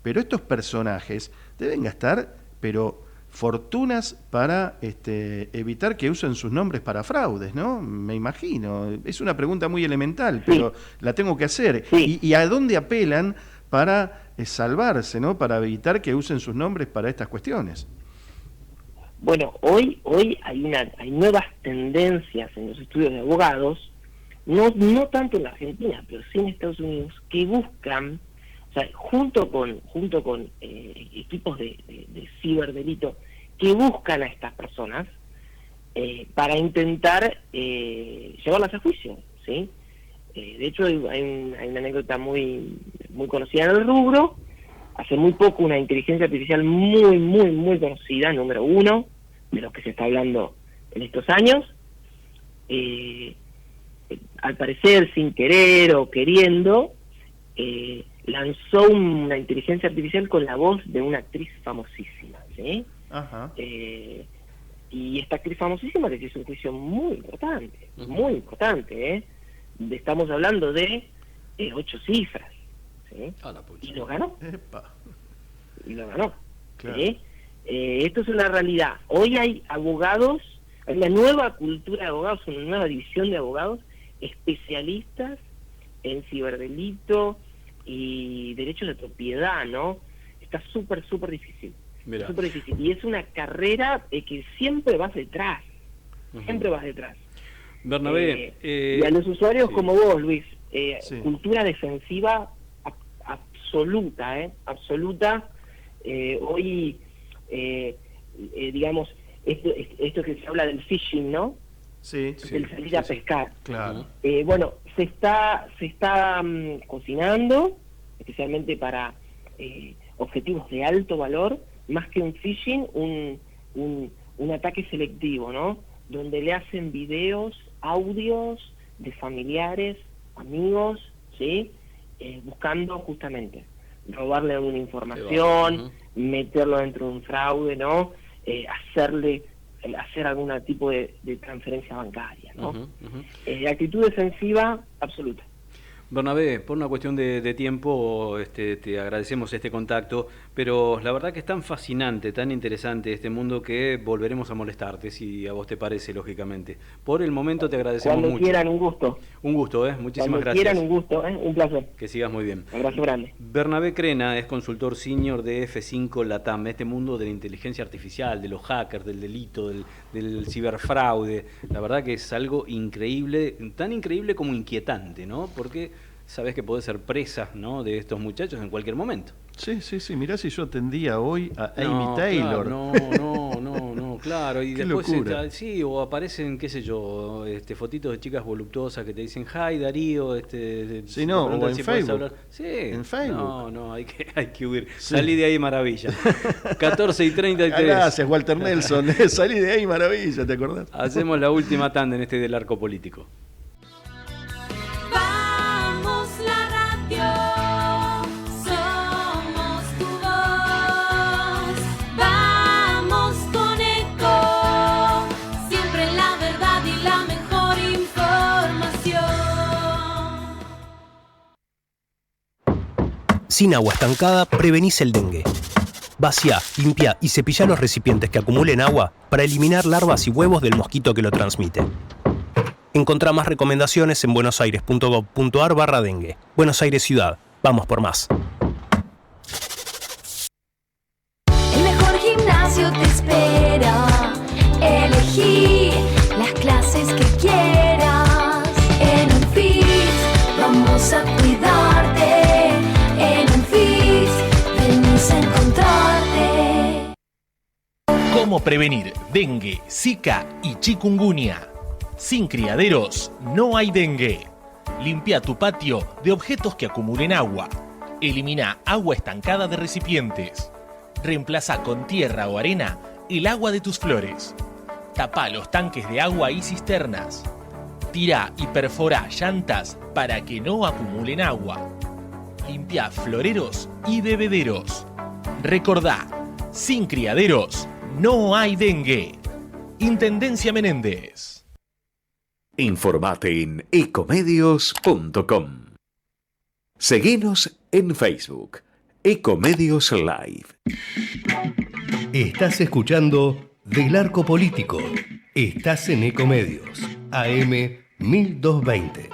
Pero estos personajes deben gastar, pero fortunas para evitar que usen sus nombres para fraudes, ¿no? Me imagino. Es una pregunta muy elemental, pero la tengo que hacer. Sí. ¿Y a dónde apelan para salvarse, ¿no? Para evitar que usen sus nombres para estas cuestiones. Bueno, hoy hay nuevas tendencias en los estudios de abogados, no tanto en la Argentina, pero sí en Estados Unidos, que buscan, o sea, junto con equipos de ciberdelito, que buscan a estas personas para intentar llevarlas a juicio, ¿sí? De hecho, hay una anécdota muy conocida en el rubro. Hace muy poco una inteligencia artificial muy conocida, número 1 de los que se está hablando en estos años, al parecer sin querer o queriendo, lanzó una inteligencia artificial con la voz de una actriz famosísima, ¿sí? Ajá. Y esta actriz famosísima les hizo un juicio muy importante, ¿eh? Estamos hablando de 8 cifras, ¿sí? Y lo ganó. Epa. Y lo ganó. Claro. ¿Sí? Esto es una realidad. Hoy hay abogados, hay una nueva cultura de abogados, una nueva división de abogados especialistas en ciberdelito y derechos de propiedad, ¿no? Está súper difícil. Mirá. Súper difícil. Y es una carrera que siempre vas detrás. Siempre vas detrás. Bernabé, y a los usuarios sí. como vos, Luis, Sí. cultura defensiva absoluta, absoluta. Hoy, digamos, esto que se habla del phishing, ¿no? Sí. El salir a pescar. Claro. Bueno, se está cocinando, especialmente para objetivos de alto valor, más que un phishing, un ataque selectivo, ¿no? Donde le hacen videos, audios de familiares, amigos, ¿sí? Buscando justamente robarle alguna información, meterlo dentro de un fraude, ¿no? Hacer algún tipo de transferencia bancaria, ¿no? Actitud defensiva absoluta. Bernabé, por una cuestión de tiempo, te agradecemos este contacto, pero la verdad que es tan fascinante, tan interesante este mundo que volveremos a molestarte, si a vos te parece, lógicamente. Por el momento te agradecemos mucho. Cuando quieran, un gusto. Un gusto, muchísimas gracias. Cuando quieran, un gusto, un placer. Que sigas muy bien. Un abrazo grande. Bernabé Crena es consultor senior de F5 Latam, este mundo de la inteligencia artificial, de los hackers, del delito, del ciberfraude. La verdad que es algo increíble, tan increíble como inquietante, ¿no? Porque sabés que podés ser presa, ¿no?, de estos muchachos en cualquier momento. Sí. Mirá si yo atendía hoy a Amy Taylor. Claro, claro. Y Qué después locura. sí, o aparecen, qué sé yo, fotitos de chicas voluptuosas que te dicen, hi Darío, Sí, no, o en Facebook. Sí. En Facebook. No, hay que huir. Sí. Salí de ahí, maravilla. 14:33. Gracias, Walter Nelson. Salí de ahí, maravilla, ¿te acordás? Hacemos la última tanda en este del arco político. Sin agua estancada, prevenís el dengue. Vacía, limpia y cepillá los recipientes que acumulen agua para eliminar larvas y huevos del mosquito que lo transmite. Encontrá más recomendaciones en buenosaires.gov.ar/dengue. Buenos Aires Ciudad. Vamos por más. El mejor gimnasio te espera. Elegí las clases que quieras. En Unfit vamos a cuidarte. En Unfit venimos a encontrarte. ¿Cómo prevenir dengue, zika y chikungunya? Sin criaderos no hay dengue. Limpia tu patio de objetos que acumulen agua. Elimina agua estancada de recipientes. Reemplaza con tierra o arena el agua de tus flores. Tapa los tanques de agua y cisternas. Tira y perfora llantas para que no acumulen agua. Limpia floreros y bebederos. Recordá, sin criaderos no hay dengue. Intendencia Menéndez. Informate en ecomedios.com. Seguinos en Facebook, Ecomedios Live. Estás escuchando Del Arco Político. Estás en Ecomedios, AM 1220.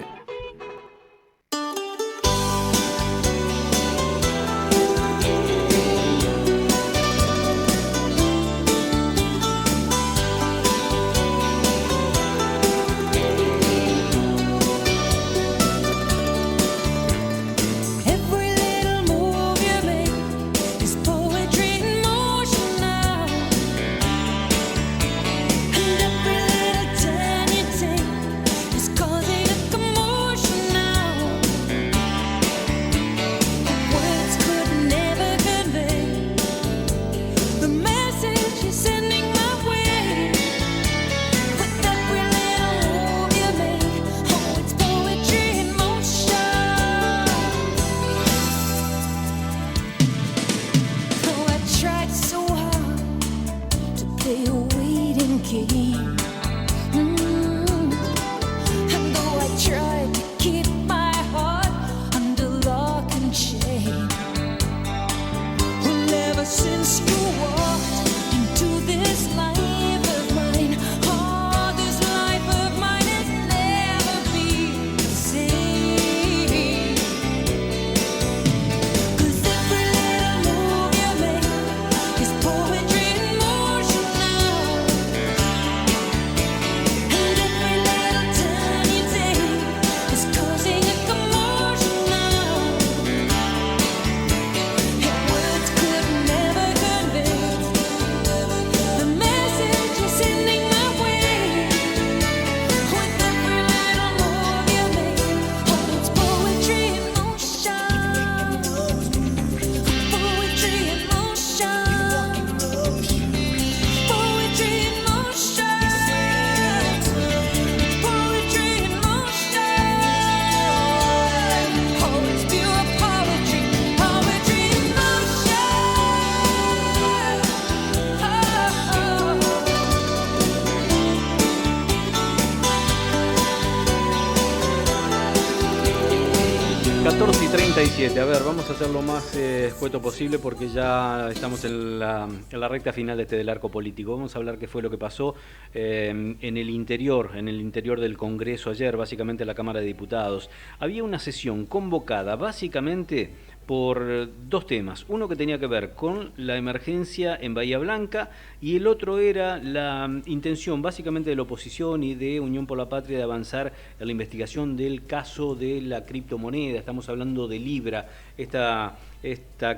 17. A ver, vamos a hacer lo más escueto posible porque ya estamos en la recta final de del arco político. Vamos a hablar qué fue lo que pasó en el interior del Congreso ayer, básicamente en la Cámara de Diputados. Había una sesión convocada básicamente por dos temas. Uno que tenía que ver con la emergencia en Bahía Blanca y el otro era la intención básicamente de la oposición y de Unión por la Patria de avanzar en la investigación del caso de la criptomoneda. Estamos hablando de Libra, esta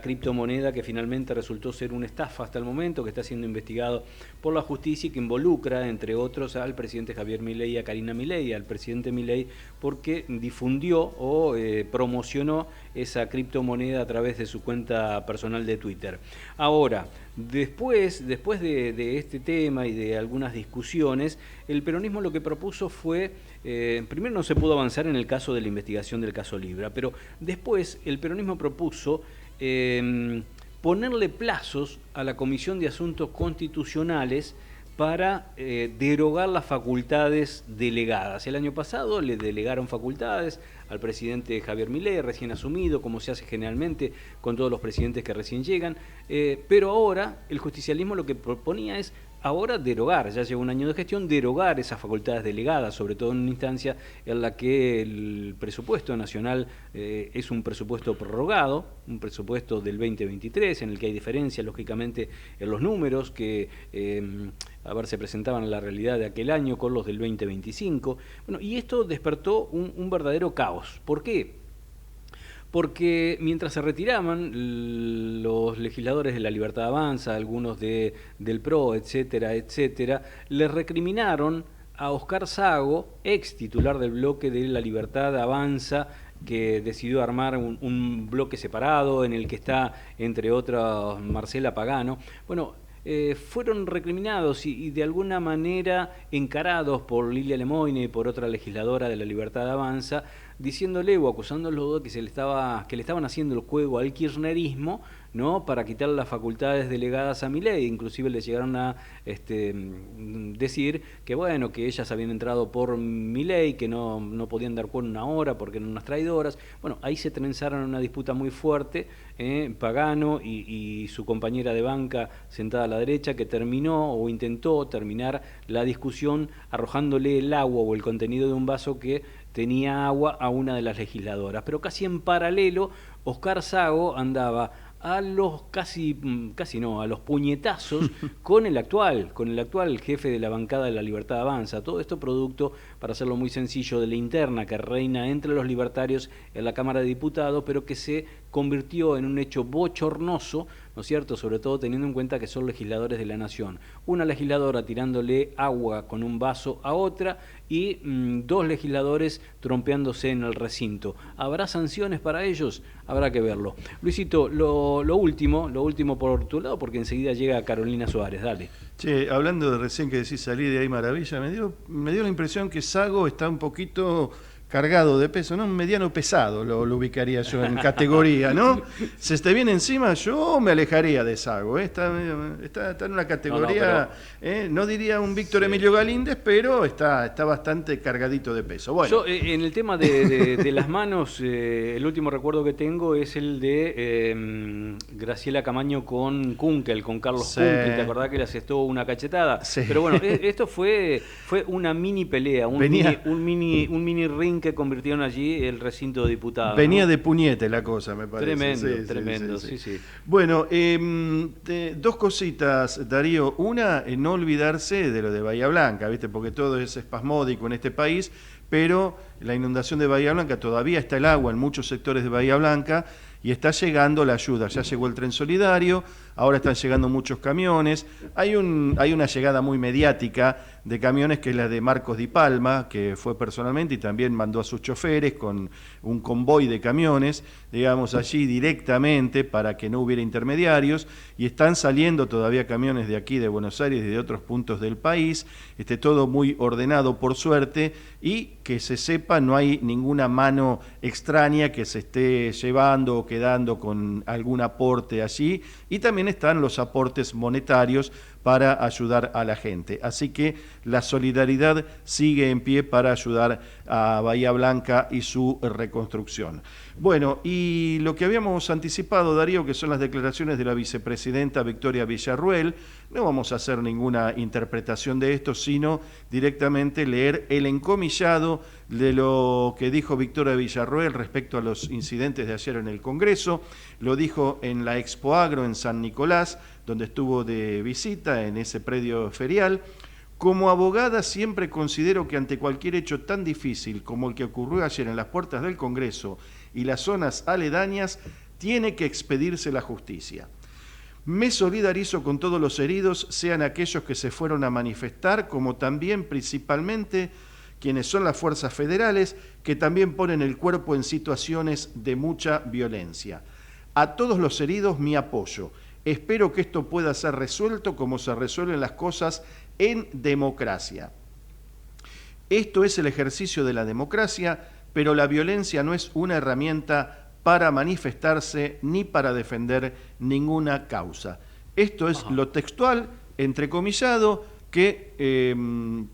criptomoneda que finalmente resultó ser una estafa hasta el momento, que está siendo investigado por la justicia y que involucra, entre otros, al presidente Javier Milei y a Karina Milei, al presidente Milei, porque difundió o promocionó esa criptomoneda a través de su cuenta personal de Twitter. Ahora, después de este tema y de algunas discusiones, el peronismo lo que propuso fue, primero no se pudo avanzar en el caso de la investigación del caso Libra, pero después el peronismo propuso ponerle plazos a la Comisión de Asuntos Constitucionales para derogar las facultades delegadas. El año pasado le delegaron facultades al presidente Javier Milei, recién asumido, como se hace generalmente con todos los presidentes que recién llegan, pero ahora el justicialismo lo que proponía es ahora derogar, ya lleva un año de gestión, derogar esas facultades delegadas, sobre todo en una instancia en la que el presupuesto nacional es un presupuesto prorrogado, un presupuesto del 2023, en el que hay diferencias, lógicamente, en los números que se presentaban en la realidad de aquel año con los del 2025. Bueno, y esto despertó un verdadero caos. ¿Por qué? Porque mientras se retiraban los legisladores de La Libertad Avanza, algunos del PRO, etcétera, etcétera, les recriminaron a Oscar Sago, ex titular del bloque de La Libertad Avanza, que decidió armar un bloque separado en el que está, entre otros, Marcela Pagano. Bueno, fueron recriminados y de alguna manera encarados por Lilia Lemoine y por otra legisladora de La Libertad Avanza, diciéndole o acusándolo de que le estaban haciendo el juego al kirchnerismo, ¿no?, para quitarle las facultades delegadas a Milei. Inclusive le llegaron a decir que bueno, que ellas habían entrado por Milei, que no podían dar cuenta una hora porque eran unas traidoras. Bueno, ahí se trenzaron una disputa muy fuerte, Pagano y su compañera de banca sentada a la derecha, que terminó o intentó terminar la discusión arrojándole el agua o el contenido de un vaso que tenía agua a una de las legisladoras. Pero casi en paralelo, Oscar Sago andaba a los a los puñetazos con el actual jefe de la bancada de La Libertad Avanza. Todo esto producto, para hacerlo muy sencillo, de la interna que reina entre los libertarios en la Cámara de Diputados, pero que se convirtió en un hecho bochornoso, ¿no es cierto?, sobre todo teniendo en cuenta que son legisladores de la Nación. Una legisladora tirándole agua con un vaso a otra y dos legisladores trompeándose en el recinto. ¿Habrá sanciones para ellos? Habrá que verlo. Luisito, lo último por tu lado, porque enseguida llega Carolina Suárez. Dale. Che, hablando de recién que decís salir de ahí maravilla, me dio la impresión que Sago está un poquito cargado de peso, ¿no? Un mediano pesado lo ubicaría yo en categoría, ¿no? Se te viene encima, yo me alejaría de Sago, ¿eh? Está en una categoría, no diría un Víctor Emilio Galíndez, pero está bastante cargadito de peso. Bueno. Yo, en el tema de las manos, el último recuerdo que tengo es el de Graciela Camaño con Kunkel, con Carlos Kunkel. ¿Te acordás que le asestó una cachetada? Sí. Pero bueno, esto fue una mini pelea, un mini ring que convirtieron allí el recinto de diputados. Venía, ¿no?, de puñete la cosa, me parece. Tremendo, sí. Bueno, dos cositas, Darío. Una, no olvidarse de lo de Bahía Blanca, ¿viste? Porque todo es espasmódico en este país, pero la inundación de Bahía Blanca, todavía está el agua en muchos sectores de Bahía Blanca y está llegando la ayuda. Ya llegó el tren solidario, ahora están llegando muchos camiones. Hay una llegada muy mediática de camiones, que es la de Marcos Di Palma, que fue personalmente y también mandó a sus choferes con un convoy de camiones, digamos, allí directamente para que no hubiera intermediarios, y están saliendo todavía camiones de aquí, de Buenos Aires y de otros puntos del país, todo muy ordenado por suerte, y que se sepa, no hay ninguna mano extraña que se esté llevando o quedando con algún aporte allí, y también están los aportes monetarios para ayudar a la gente. Así que la solidaridad sigue en pie para ayudar a Bahía Blanca y su reconstrucción. Bueno, y lo que habíamos anticipado, Darío, que son las declaraciones de la vicepresidenta Victoria Villarruel, no vamos a hacer ninguna interpretación de esto, sino directamente leer el encomillado de lo que dijo Victoria Villarruel respecto a los incidentes de ayer en el Congreso. Lo dijo en la Expo Agro en San Nicolás, donde estuvo de visita en ese predio ferial. Como abogada siempre considero que ante cualquier hecho tan difícil como el que ocurrió ayer en las puertas del Congreso y las zonas aledañas, tiene que expedirse la justicia. Me solidarizo con todos los heridos, sean aquellos que se fueron a manifestar, como también principalmente quienes son las fuerzas federales, que también ponen el cuerpo en situaciones de mucha violencia. A todos los heridos mi apoyo. Espero que esto pueda ser resuelto como se resuelven las cosas en democracia. Esto es el ejercicio de la democracia, pero la violencia no es una herramienta para manifestarse ni para defender ninguna causa. Esto es lo textual, entrecomillado, que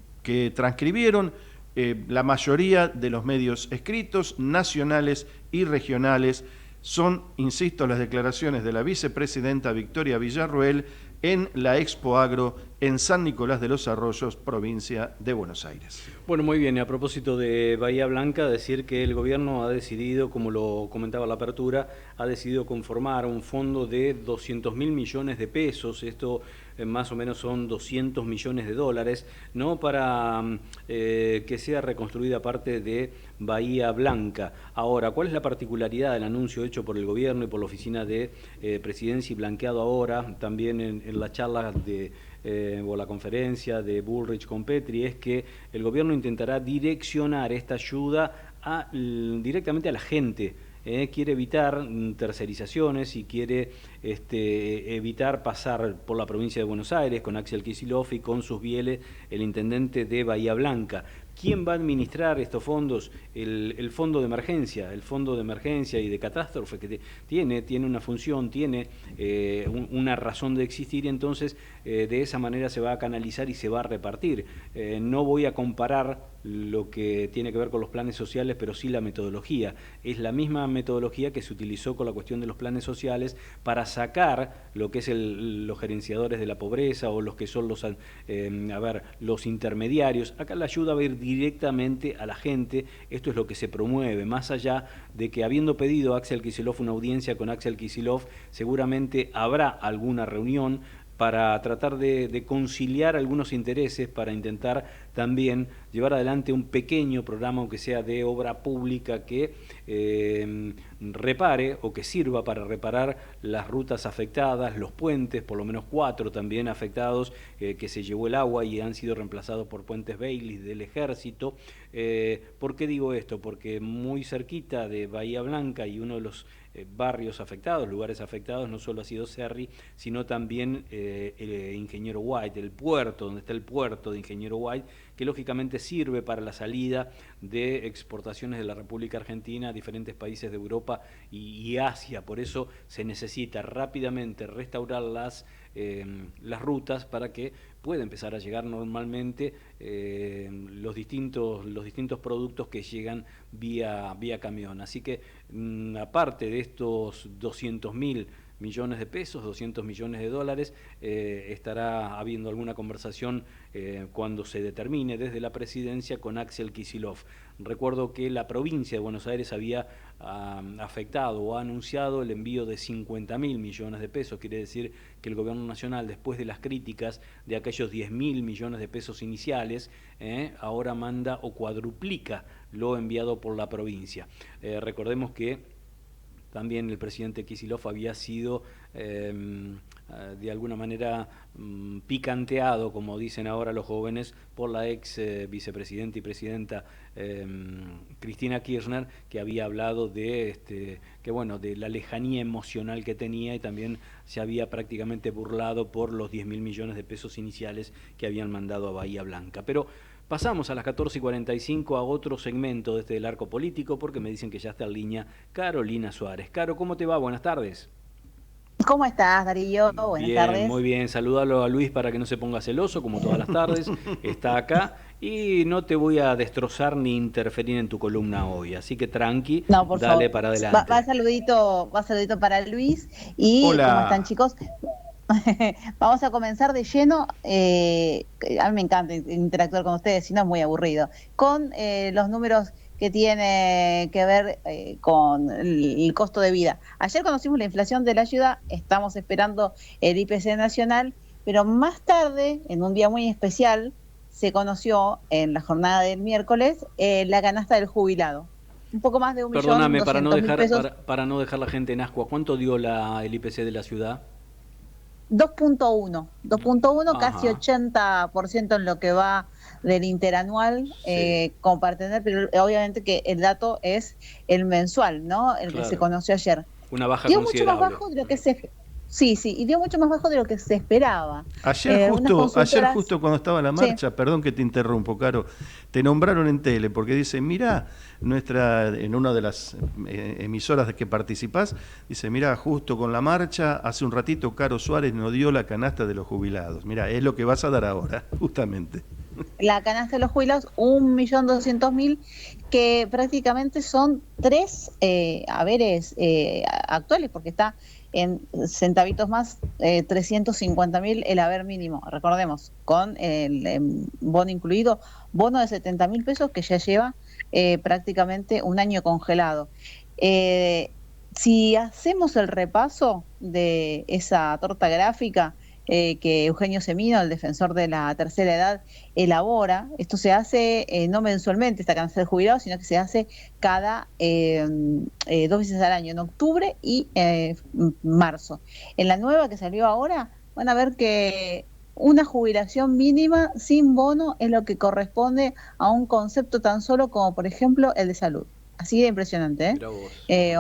transcribieron la mayoría de los medios escritos, nacionales y regionales. Son, insisto, las declaraciones de la vicepresidenta Victoria Villarruel en la Expo Agro en San Nicolás de los Arroyos, provincia de Buenos Aires. Bueno, muy bien. Y a propósito de Bahía Blanca, decir que el gobierno ha decidido, como lo comentaba la apertura, ha decidido conformar un fondo de 200.000 millones de pesos. Esto más o menos son 200 millones de dólares, ¿no? Para que sea reconstruida parte de Bahía Blanca. Ahora, ¿cuál es la particularidad del anuncio hecho por el gobierno y por la Oficina de Presidencia y blanqueado ahora, también en la charla o la conferencia de Bullrich con Petri? Es que el gobierno intentará direccionar esta ayuda directamente a la gente. Quiere evitar tercerizaciones y quiere evitar pasar por la provincia de Buenos Aires con Axel Kicillof y con sus Bieles, el intendente de Bahía Blanca. ¿Quién va a administrar estos fondos? El fondo de emergencia, y de catástrofe, que tiene una función, tiene una razón de existir, y entonces de esa manera se va a canalizar y se va a repartir. No voy a comparar lo que tiene que ver con los planes sociales, pero sí la metodología. Es la misma metodología que se utilizó con la cuestión de los planes sociales para sacar lo que es los gerenciadores de la pobreza o los que son los intermediarios. Acá la ayuda va a ir directamente a la gente. Esto es lo que se promueve, más allá de que, habiendo pedido a Axel Kicillof una audiencia con Axel Kicillof, seguramente habrá alguna reunión para tratar de conciliar algunos intereses, para intentar también llevar adelante un pequeño programa, aunque sea de obra pública, que repare o que sirva para reparar las rutas afectadas, los puentes, por lo menos 4 también afectados, que se llevó el agua y han sido reemplazados por puentes Bailey del Ejército. ¿Por qué digo esto? Porque muy cerquita de Bahía Blanca y uno de los barrios afectados, lugares afectados, no solo ha sido Cerri, sino también el Ingeniero White, el puerto, donde está el puerto de Ingeniero White, que lógicamente sirve para la salida de exportaciones de la República Argentina a diferentes países de Europa y Asia. Por eso se necesita rápidamente restaurar las rutas para que pueda empezar a llegar normalmente los distintos productos que llegan vía camión. Así que aparte de estos 200.000 millones de pesos, 200 millones de dólares, estará habiendo alguna conversación cuando se determine desde la presidencia con Axel Kicillof. Recuerdo que la provincia de Buenos Aires había afectado o ha anunciado el envío de 50.000 millones de pesos. Quiere decir que el gobierno nacional, después de las críticas de aquellos 10.000 millones de pesos iniciales, ahora manda o cuadruplica lo enviado por la provincia. Recordemos que también el presidente Kicillof había sido de alguna manera picanteado, como dicen ahora los jóvenes, por la ex vicepresidenta y presidenta Cristina Kirchner, que había hablado de la lejanía emocional que tenía, y también se había prácticamente burlado por los 10.000 millones de pesos iniciales que habían mandado a Bahía Blanca. Pero pasamos a las 14:45 a otro segmento de del arco político, porque me dicen que ya está en línea Carolina Suárez. Caro, ¿cómo te va? Buenas tardes. ¿Cómo estás, Darío? Buenas Bien, tardes. muy bien. Salúdalo a Luis para que no se ponga celoso, como todas las tardes. Está acá y no te voy a destrozar ni interferir en tu columna hoy. Así que tranqui, No, por dale favor. para adelante. Va saludito para Luis. Y Hola. ¿cómo están, chicos? Vamos a comenzar de lleno. A mí me encanta interactuar con ustedes, si no es muy aburrido. Con los números que tiene que ver con el costo de vida. Ayer conocimos la inflación de la ciudad, estamos esperando el IPC nacional, pero más tarde, en un día muy especial, se conoció en la jornada del miércoles la canasta del jubilado. Un poco más de 1.200.000 Perdóname, pesos. para no dejar la gente en ascua, ¿cuánto dio el IPC de la ciudad? 2.1, casi Ajá. 80% en lo que va del interanual, como para tener, pero obviamente que el dato es el mensual, ¿no? El Claro. que se conoció ayer. Una baja Dio mucho más considerable. bajo de lo que y dio mucho más bajo de lo que se esperaba. Ayer Unas consultoras- justo cuando estaba la marcha, perdón que te interrumpo, Caro, te nombraron en tele porque dice, mirá, en una de las emisoras de que participás, dice, mirá, justo con la marcha, hace un ratito Caro Suárez nos dio la canasta de los jubilados. Mirá, es lo que vas a dar ahora, justamente. La canasta de los jubilados, 1.200.000, que prácticamente son 3 haberes actuales, porque está en centavitos más, 350.000 el haber mínimo, recordemos, con el bono incluido, bono de 70.000 pesos que ya lleva prácticamente un año congelado. Si hacemos el repaso de esa torta gráfica que Eugenio Semino, el defensor de la tercera edad, elabora, esto se hace no mensualmente, esta canasta de jubilados, sino que se hace cada 2 veces al año, en octubre y marzo. En la nueva que salió ahora, van a ver que una jubilación mínima sin bono es lo que corresponde a un concepto tan solo como, por ejemplo, el de salud. Así de impresionante, ¿eh?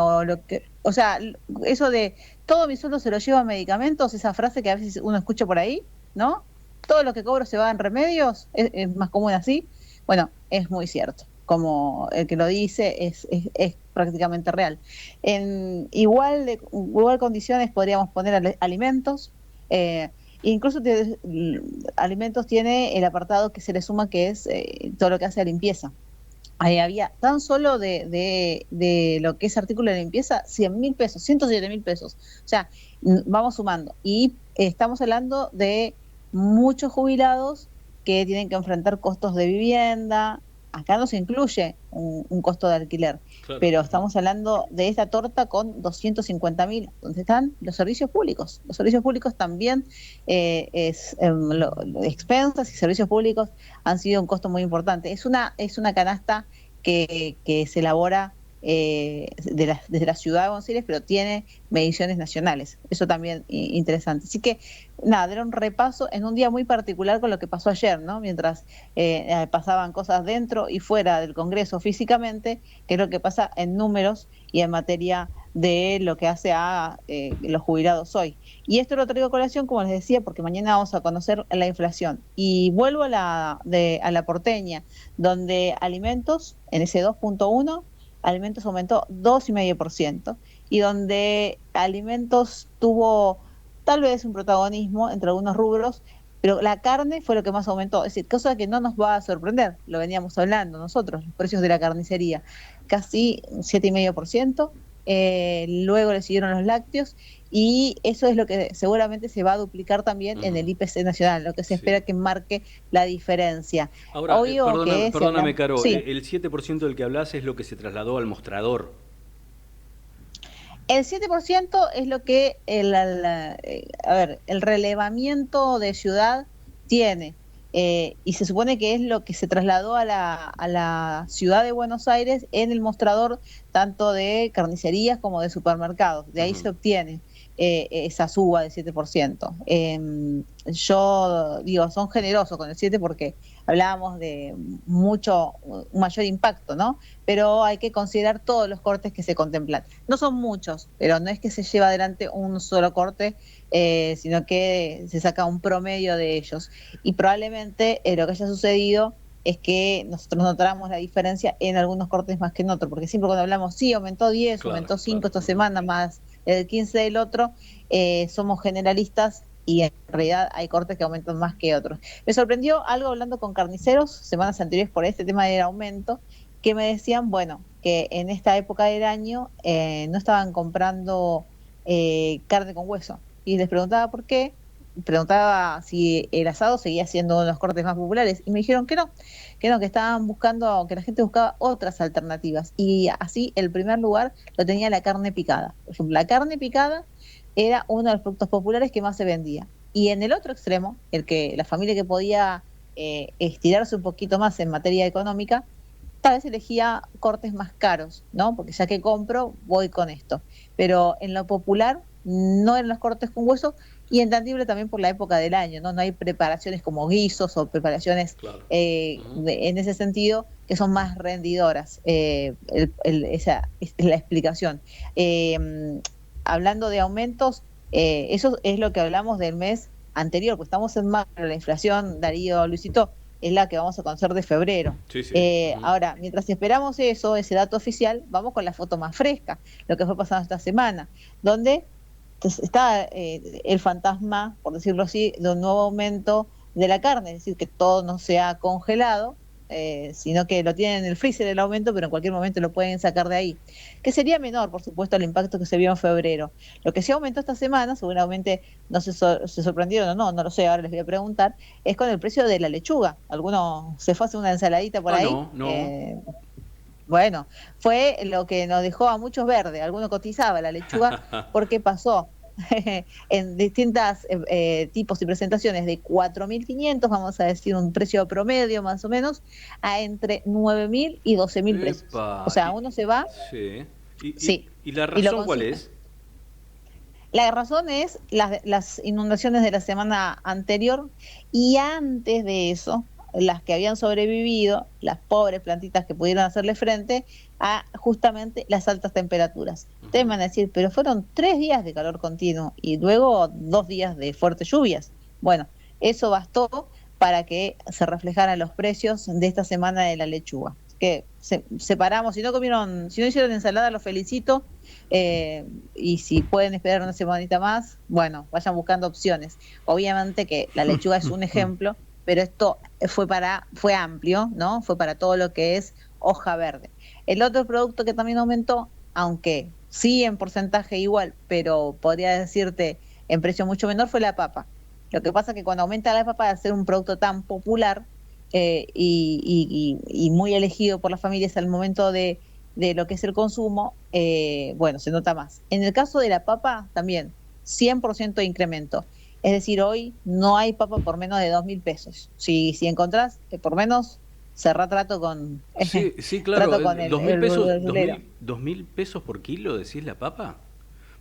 O sea, eso de todo mi sueldo se lo lleva a medicamentos, esa frase que a veces uno escucha por ahí, ¿no? Todo lo que cobro se va en remedios, es más común así. Bueno, es muy cierto. Como el que lo dice, es prácticamente real. En igual condiciones podríamos poner alimentos. Incluso alimentos tiene el apartado que se le suma, que es todo lo que hace a limpieza. Ahí había tan solo de lo que es artículo de limpieza, 100.000 pesos, 107.000 pesos. O sea, vamos sumando. Y estamos hablando de muchos jubilados que tienen que enfrentar costos de vivienda. Acá no se incluye un costo de alquiler, claro, pero estamos hablando de esta torta con 250.000, donde están los servicios públicos. Los servicios públicos también, expensas y servicios públicos han sido un costo muy importante. Es una canasta que se elabora desde la ciudad de Buenos Aires, pero tiene mediciones nacionales. Eso también interesante. Así que, nada, era un repaso en un día muy particular con lo que pasó ayer, ¿no? Mientras pasaban cosas dentro y fuera del Congreso físicamente, que es lo que pasa en números y en materia de lo que hace a los jubilados hoy. Y esto lo traigo a colación, como les decía, porque mañana vamos a conocer la inflación. Y vuelvo a la porteña, donde alimentos, en ese 2.1, alimentos aumentó 2,5%, y donde alimentos tuvo tal vez un protagonismo entre algunos rubros, pero la carne fue lo que más aumentó, es decir, cosa que no nos va a sorprender, lo veníamos hablando nosotros, los precios de la carnicería, casi 7,5%, luego le siguieron los lácteos, y eso es lo que seguramente se va a duplicar también en el IPC nacional, lo que se espera que marque la diferencia. Ahora, perdóname, Caro, sí. El 7% del que hablas es lo que se trasladó al mostrador. El 7% es lo que el relevamiento de ciudad tiene, y se supone que es lo que se trasladó a la ciudad de Buenos Aires en el mostrador tanto de carnicerías como de supermercados. De ahí se obtiene esa suba del 7%. Yo digo, son generosos con el 7 porque hablábamos de un mayor impacto, ¿no? Pero hay que considerar todos los cortes que se contemplan. No son muchos, pero no es que se lleva adelante un solo corte, sino que se saca un promedio de ellos. Y probablemente lo que haya sucedido es que nosotros notamos la diferencia en algunos cortes más que en otros, porque siempre cuando hablamos, sí, aumentó 10, claro, aumentó 5 esta semana, más el 15 del otro, somos generalistas y en realidad hay cortes que aumentan más que otros. Me sorprendió algo hablando con carniceros semanas anteriores por este tema del aumento, que me decían, bueno, que en esta época del año no estaban comprando carne con hueso. Y les preguntaba por qué, preguntaba si el asado seguía siendo uno de los cortes más populares, y me dijeron que no, que estaban buscando, que la gente buscaba otras alternativas. Y así el primer lugar lo tenía la carne picada. Por ejemplo, la carne picada era uno de los productos populares que más se vendía. Y en el otro extremo, la familia que podía estirarse un poquito más en materia económica, tal vez elegía cortes más caros, ¿no? Porque ya que compro, voy con esto. Pero en lo popular no eran los cortes con hueso, y entendible también por la época del año, ¿no? No hay preparaciones como guisos o preparaciones en ese sentido que son más rendidoras. Esa es la explicación. Hablando de aumentos, eso es lo que hablamos del mes anterior, pues estamos en marzo, la inflación, Darío, Luisito, es la que vamos a conocer de febrero. Ahora, mientras esperamos ese dato oficial, vamos con la foto más fresca, lo que fue pasando esta semana, donde está el fantasma, por decirlo así, de un nuevo aumento de la carne, es decir, que todo no se ha congelado, sino que lo tienen en el freezer el aumento, pero en cualquier momento lo pueden sacar de ahí, que sería menor, por supuesto, al impacto que se vio en febrero. Lo que sí aumentó esta semana, seguramente no se sorprendieron o no lo sé, ahora les voy a preguntar, es con el precio de la lechuga. ¿Alguno se fue a hacer una ensaladita por ahí? No. Bueno, fue lo que nos dejó a muchos verdes. Alguno cotizaba la lechuga porque pasó en distintas tipos y presentaciones de 4.500, vamos a decir un precio promedio más o menos, a entre 9.000 y 12.000 pesos. O sea, uno se va... Sí. ¿Y la razón cuál es? La razón es las inundaciones de la semana anterior, y antes de eso, las que habían sobrevivido, las pobres plantitas que pudieron hacerle frente a justamente las altas temperaturas. Ustedes van a decir, pero fueron 3 días de calor continuo y luego 2 días de fuertes lluvias. Bueno, eso bastó para que se reflejaran los precios de esta semana de la lechuga. Que separamos, si no hicieron ensalada, los felicito, y si pueden esperar una semanita más, bueno, vayan buscando opciones. Obviamente que la lechuga es un ejemplo, pero esto fue amplio, ¿no? Fue para todo lo que es hoja verde. El otro producto que también aumentó, aunque sí en porcentaje igual, pero podría decirte en precio mucho menor, fue la papa. Lo que pasa es que cuando aumenta la papa, al ser un producto tan popular y muy elegido por las familias al momento de lo que es el consumo, bueno, se nota más. En el caso de la papa, también 100% de incremento. Es decir, hoy no hay papa por menos de 2.000 pesos. Si encontrás por menos, cerrá trato con... Sí, claro, trato con 2.000 pesos, el 2.000 pesos por kilo, decís la papa.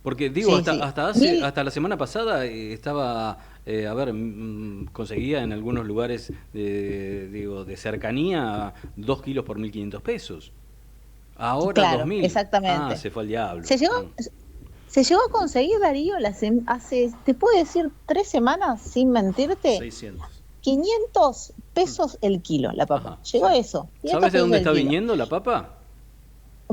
Porque digo, hasta la semana pasada estaba, conseguía en algunos lugares de cercanía 2 kilos por 1.500 pesos. Ahora claro, 2.000. Exactamente. Se fue al diablo. Se llegó a conseguir, Darío, hace, te puedo decir, 3 semanas, sin mentirte. 600. 500 pesos el kilo, la papa. Llegó a eso. ¿Sabes de dónde está viniendo la papa?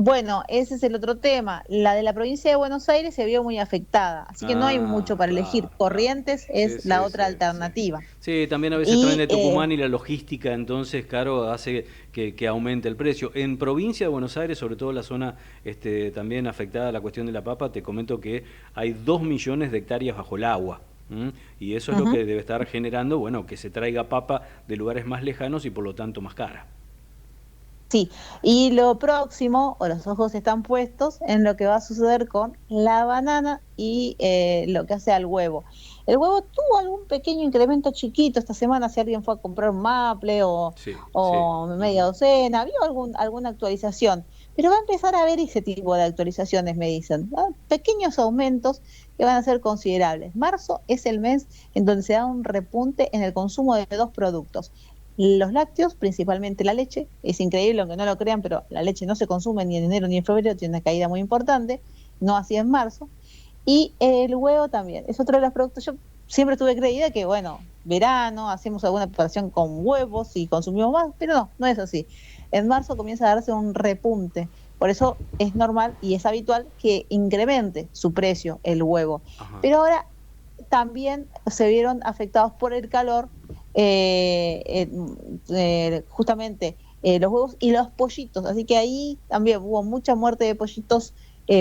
Bueno, ese es el otro tema. La de la provincia de Buenos Aires se vio muy afectada, así que no hay mucho para elegir. Corrientes es la otra alternativa. Sí, también a veces traen de Tucumán y la logística, entonces, claro, hace que aumente el precio. En provincia de Buenos Aires, sobre todo la zona también afectada a la cuestión de la papa, te comento que hay 2 millones de hectáreas bajo el agua. Y eso es lo que debe estar generando, bueno, que se traiga papa de lugares más lejanos y por lo tanto más cara. Sí, y lo próximo, o los ojos están puestos en lo que va a suceder con la banana y lo que hace al huevo. El huevo tuvo algún pequeño incremento chiquito esta semana, si alguien fue a comprar un maple o media docena, vio alguna actualización, pero va a empezar a haber ese tipo de actualizaciones, me dicen, ¿no? Pequeños aumentos que van a ser considerables. Marzo es el mes en donde se da un repunte en el consumo de 2 productos. Los lácteos, principalmente la leche, es increíble, aunque no lo crean, pero la leche no se consume ni en enero ni en febrero, tiene una caída muy importante, no así en marzo. Y el huevo también, es otro de los productos. Yo siempre tuve creída que, bueno, verano, hacemos alguna preparación con huevos y consumimos más, pero no es así. En marzo comienza a darse un repunte Por eso es normal y es habitual que incremente su precio el huevo. Pero ahora también se vieron afectados por el calor, justamente los huevos y los pollitos. Así que ahí también hubo mucha muerte de pollitos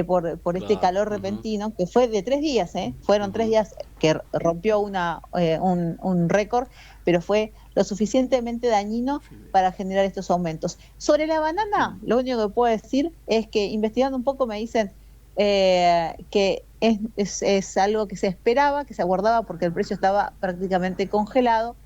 por este calor repentino, que fue de 3 días, fueron 3 días que rompió un récord, pero fue lo suficientemente dañino para generar estos aumentos. Sobre la banana, lo único que puedo decir es que investigando un poco me dicen que es algo que se esperaba, que se aguardaba porque el precio estaba prácticamente congelado.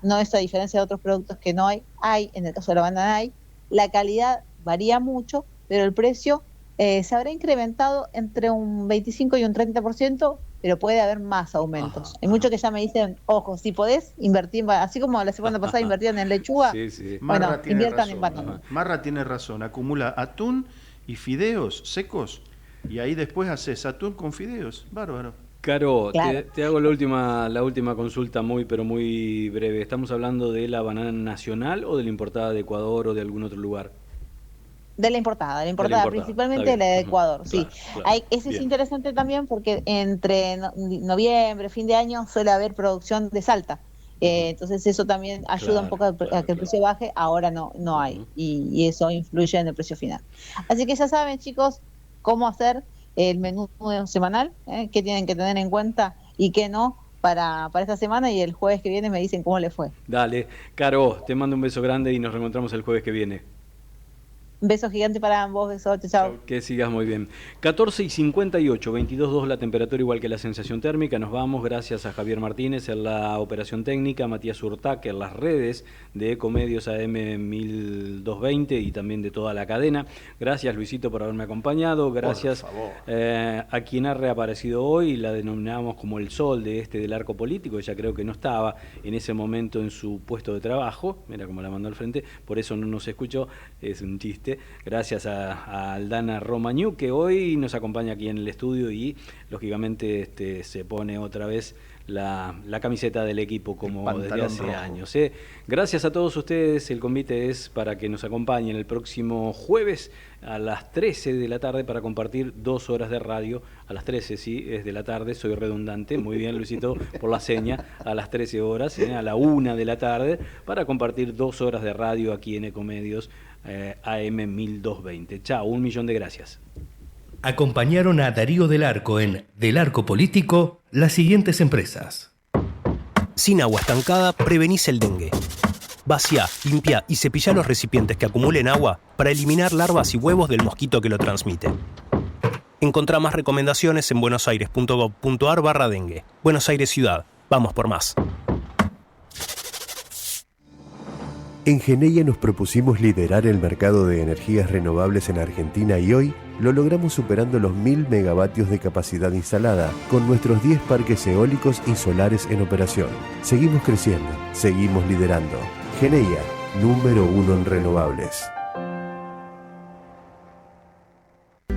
No es a diferencia de otros productos que no hay, en el caso de la banana la calidad varía mucho, pero el precio se habrá incrementado entre un 25 y un 30%, pero puede haber más aumentos. Hay muchos que ya me dicen, ojo, si podés invertir, así como la semana pasada invertían en lechuga, bueno, inviertan en banana. Marra tiene razón, acumula atún y fideos secos, y ahí después haces atún con fideos, bárbaro. Caro, claro. te hago la última consulta pero muy breve. ¿Estamos hablando de la banana nacional o de la importada de Ecuador o de algún otro lugar? De la importada, principalmente la de Ecuador, sí. Claro, ese es interesante también porque entre noviembre, fin de año, suele haber producción de Salta. Entonces eso también ayuda un poco a que el precio baje. Ahora no hay, y eso influye en el precio final. Así que ya saben, chicos, cómo hacer el menú semanal, qué tienen que tener en cuenta y qué no para esta semana, y el jueves que viene me dicen cómo les fue. Dale, Caro, te mando un beso grande y nos reencontramos el jueves que viene. Un beso gigante para ambos, besos, chao. Que sigas muy bien. 14:58, 22.2 la temperatura, igual que la sensación térmica. Nos vamos, gracias a Javier Martínez en la operación técnica, Matías Urtaque en las redes de Ecomedios AM 1220 y también de toda la cadena. Gracias, Luisito, por haberme acompañado. Gracias a quien ha reaparecido hoy, la denominamos como el sol del arco político. Ella creo que no estaba en ese momento en su puesto de trabajo, mira cómo la mandó al frente, por eso no nos escuchó, es un chiste. Gracias a Aldana Romañú, que hoy nos acompaña aquí en el estudio y lógicamente se pone otra vez la camiseta del equipo como desde hace años. Gracias a todos ustedes. El convite es para que nos acompañen el próximo jueves a las 13 de la tarde para compartir 2 horas de radio. A las 13, sí, es de la tarde, soy redundante. Muy bien, Luisito, por la seña. A las 13 horas, a la 1 de la tarde, para compartir 2 horas de radio aquí en Ecomedios AM 1220. Chao, 1.000.000 de gracias. Acompañaron a Darío del Arco en Del Arco Político las siguientes empresas. Sin agua estancada, prevenís el dengue. Vacía, limpia y cepilla los recipientes que acumulen agua para eliminar larvas y huevos del mosquito que lo transmite. Encontrá más recomendaciones en buenosaires.gov.ar/dengue. Buenos Aires Ciudad. Vamos por más. En Geneia nos propusimos liderar el mercado de energías renovables en Argentina y hoy lo logramos superando los 1000 megavatios de capacidad instalada con nuestros 10 parques eólicos y solares en operación. Seguimos creciendo, seguimos liderando. Geneia, número 1 en renovables.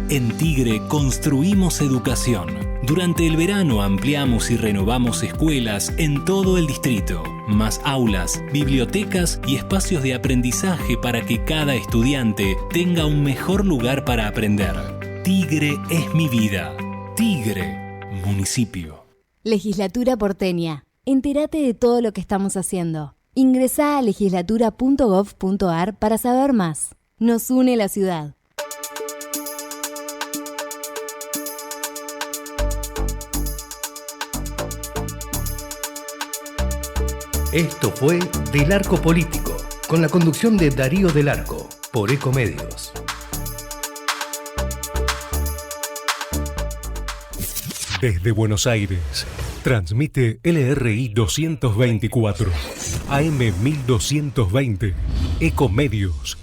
En Tigre construimos educación. Durante el verano ampliamos y renovamos escuelas en todo el distrito. Más aulas, bibliotecas y espacios de aprendizaje para que cada estudiante tenga un mejor lugar para aprender. Tigre es mi vida. Tigre, municipio. Legislatura porteña. Entérate de todo lo que estamos haciendo. Ingresá a legislatura.gov.ar para saber más. Nos une la ciudad. Esto fue Del Arco Político, con la conducción de Darío del Arco, por Ecomedios. Desde Buenos Aires, transmite LRI 224, AM 1220, Ecomedios.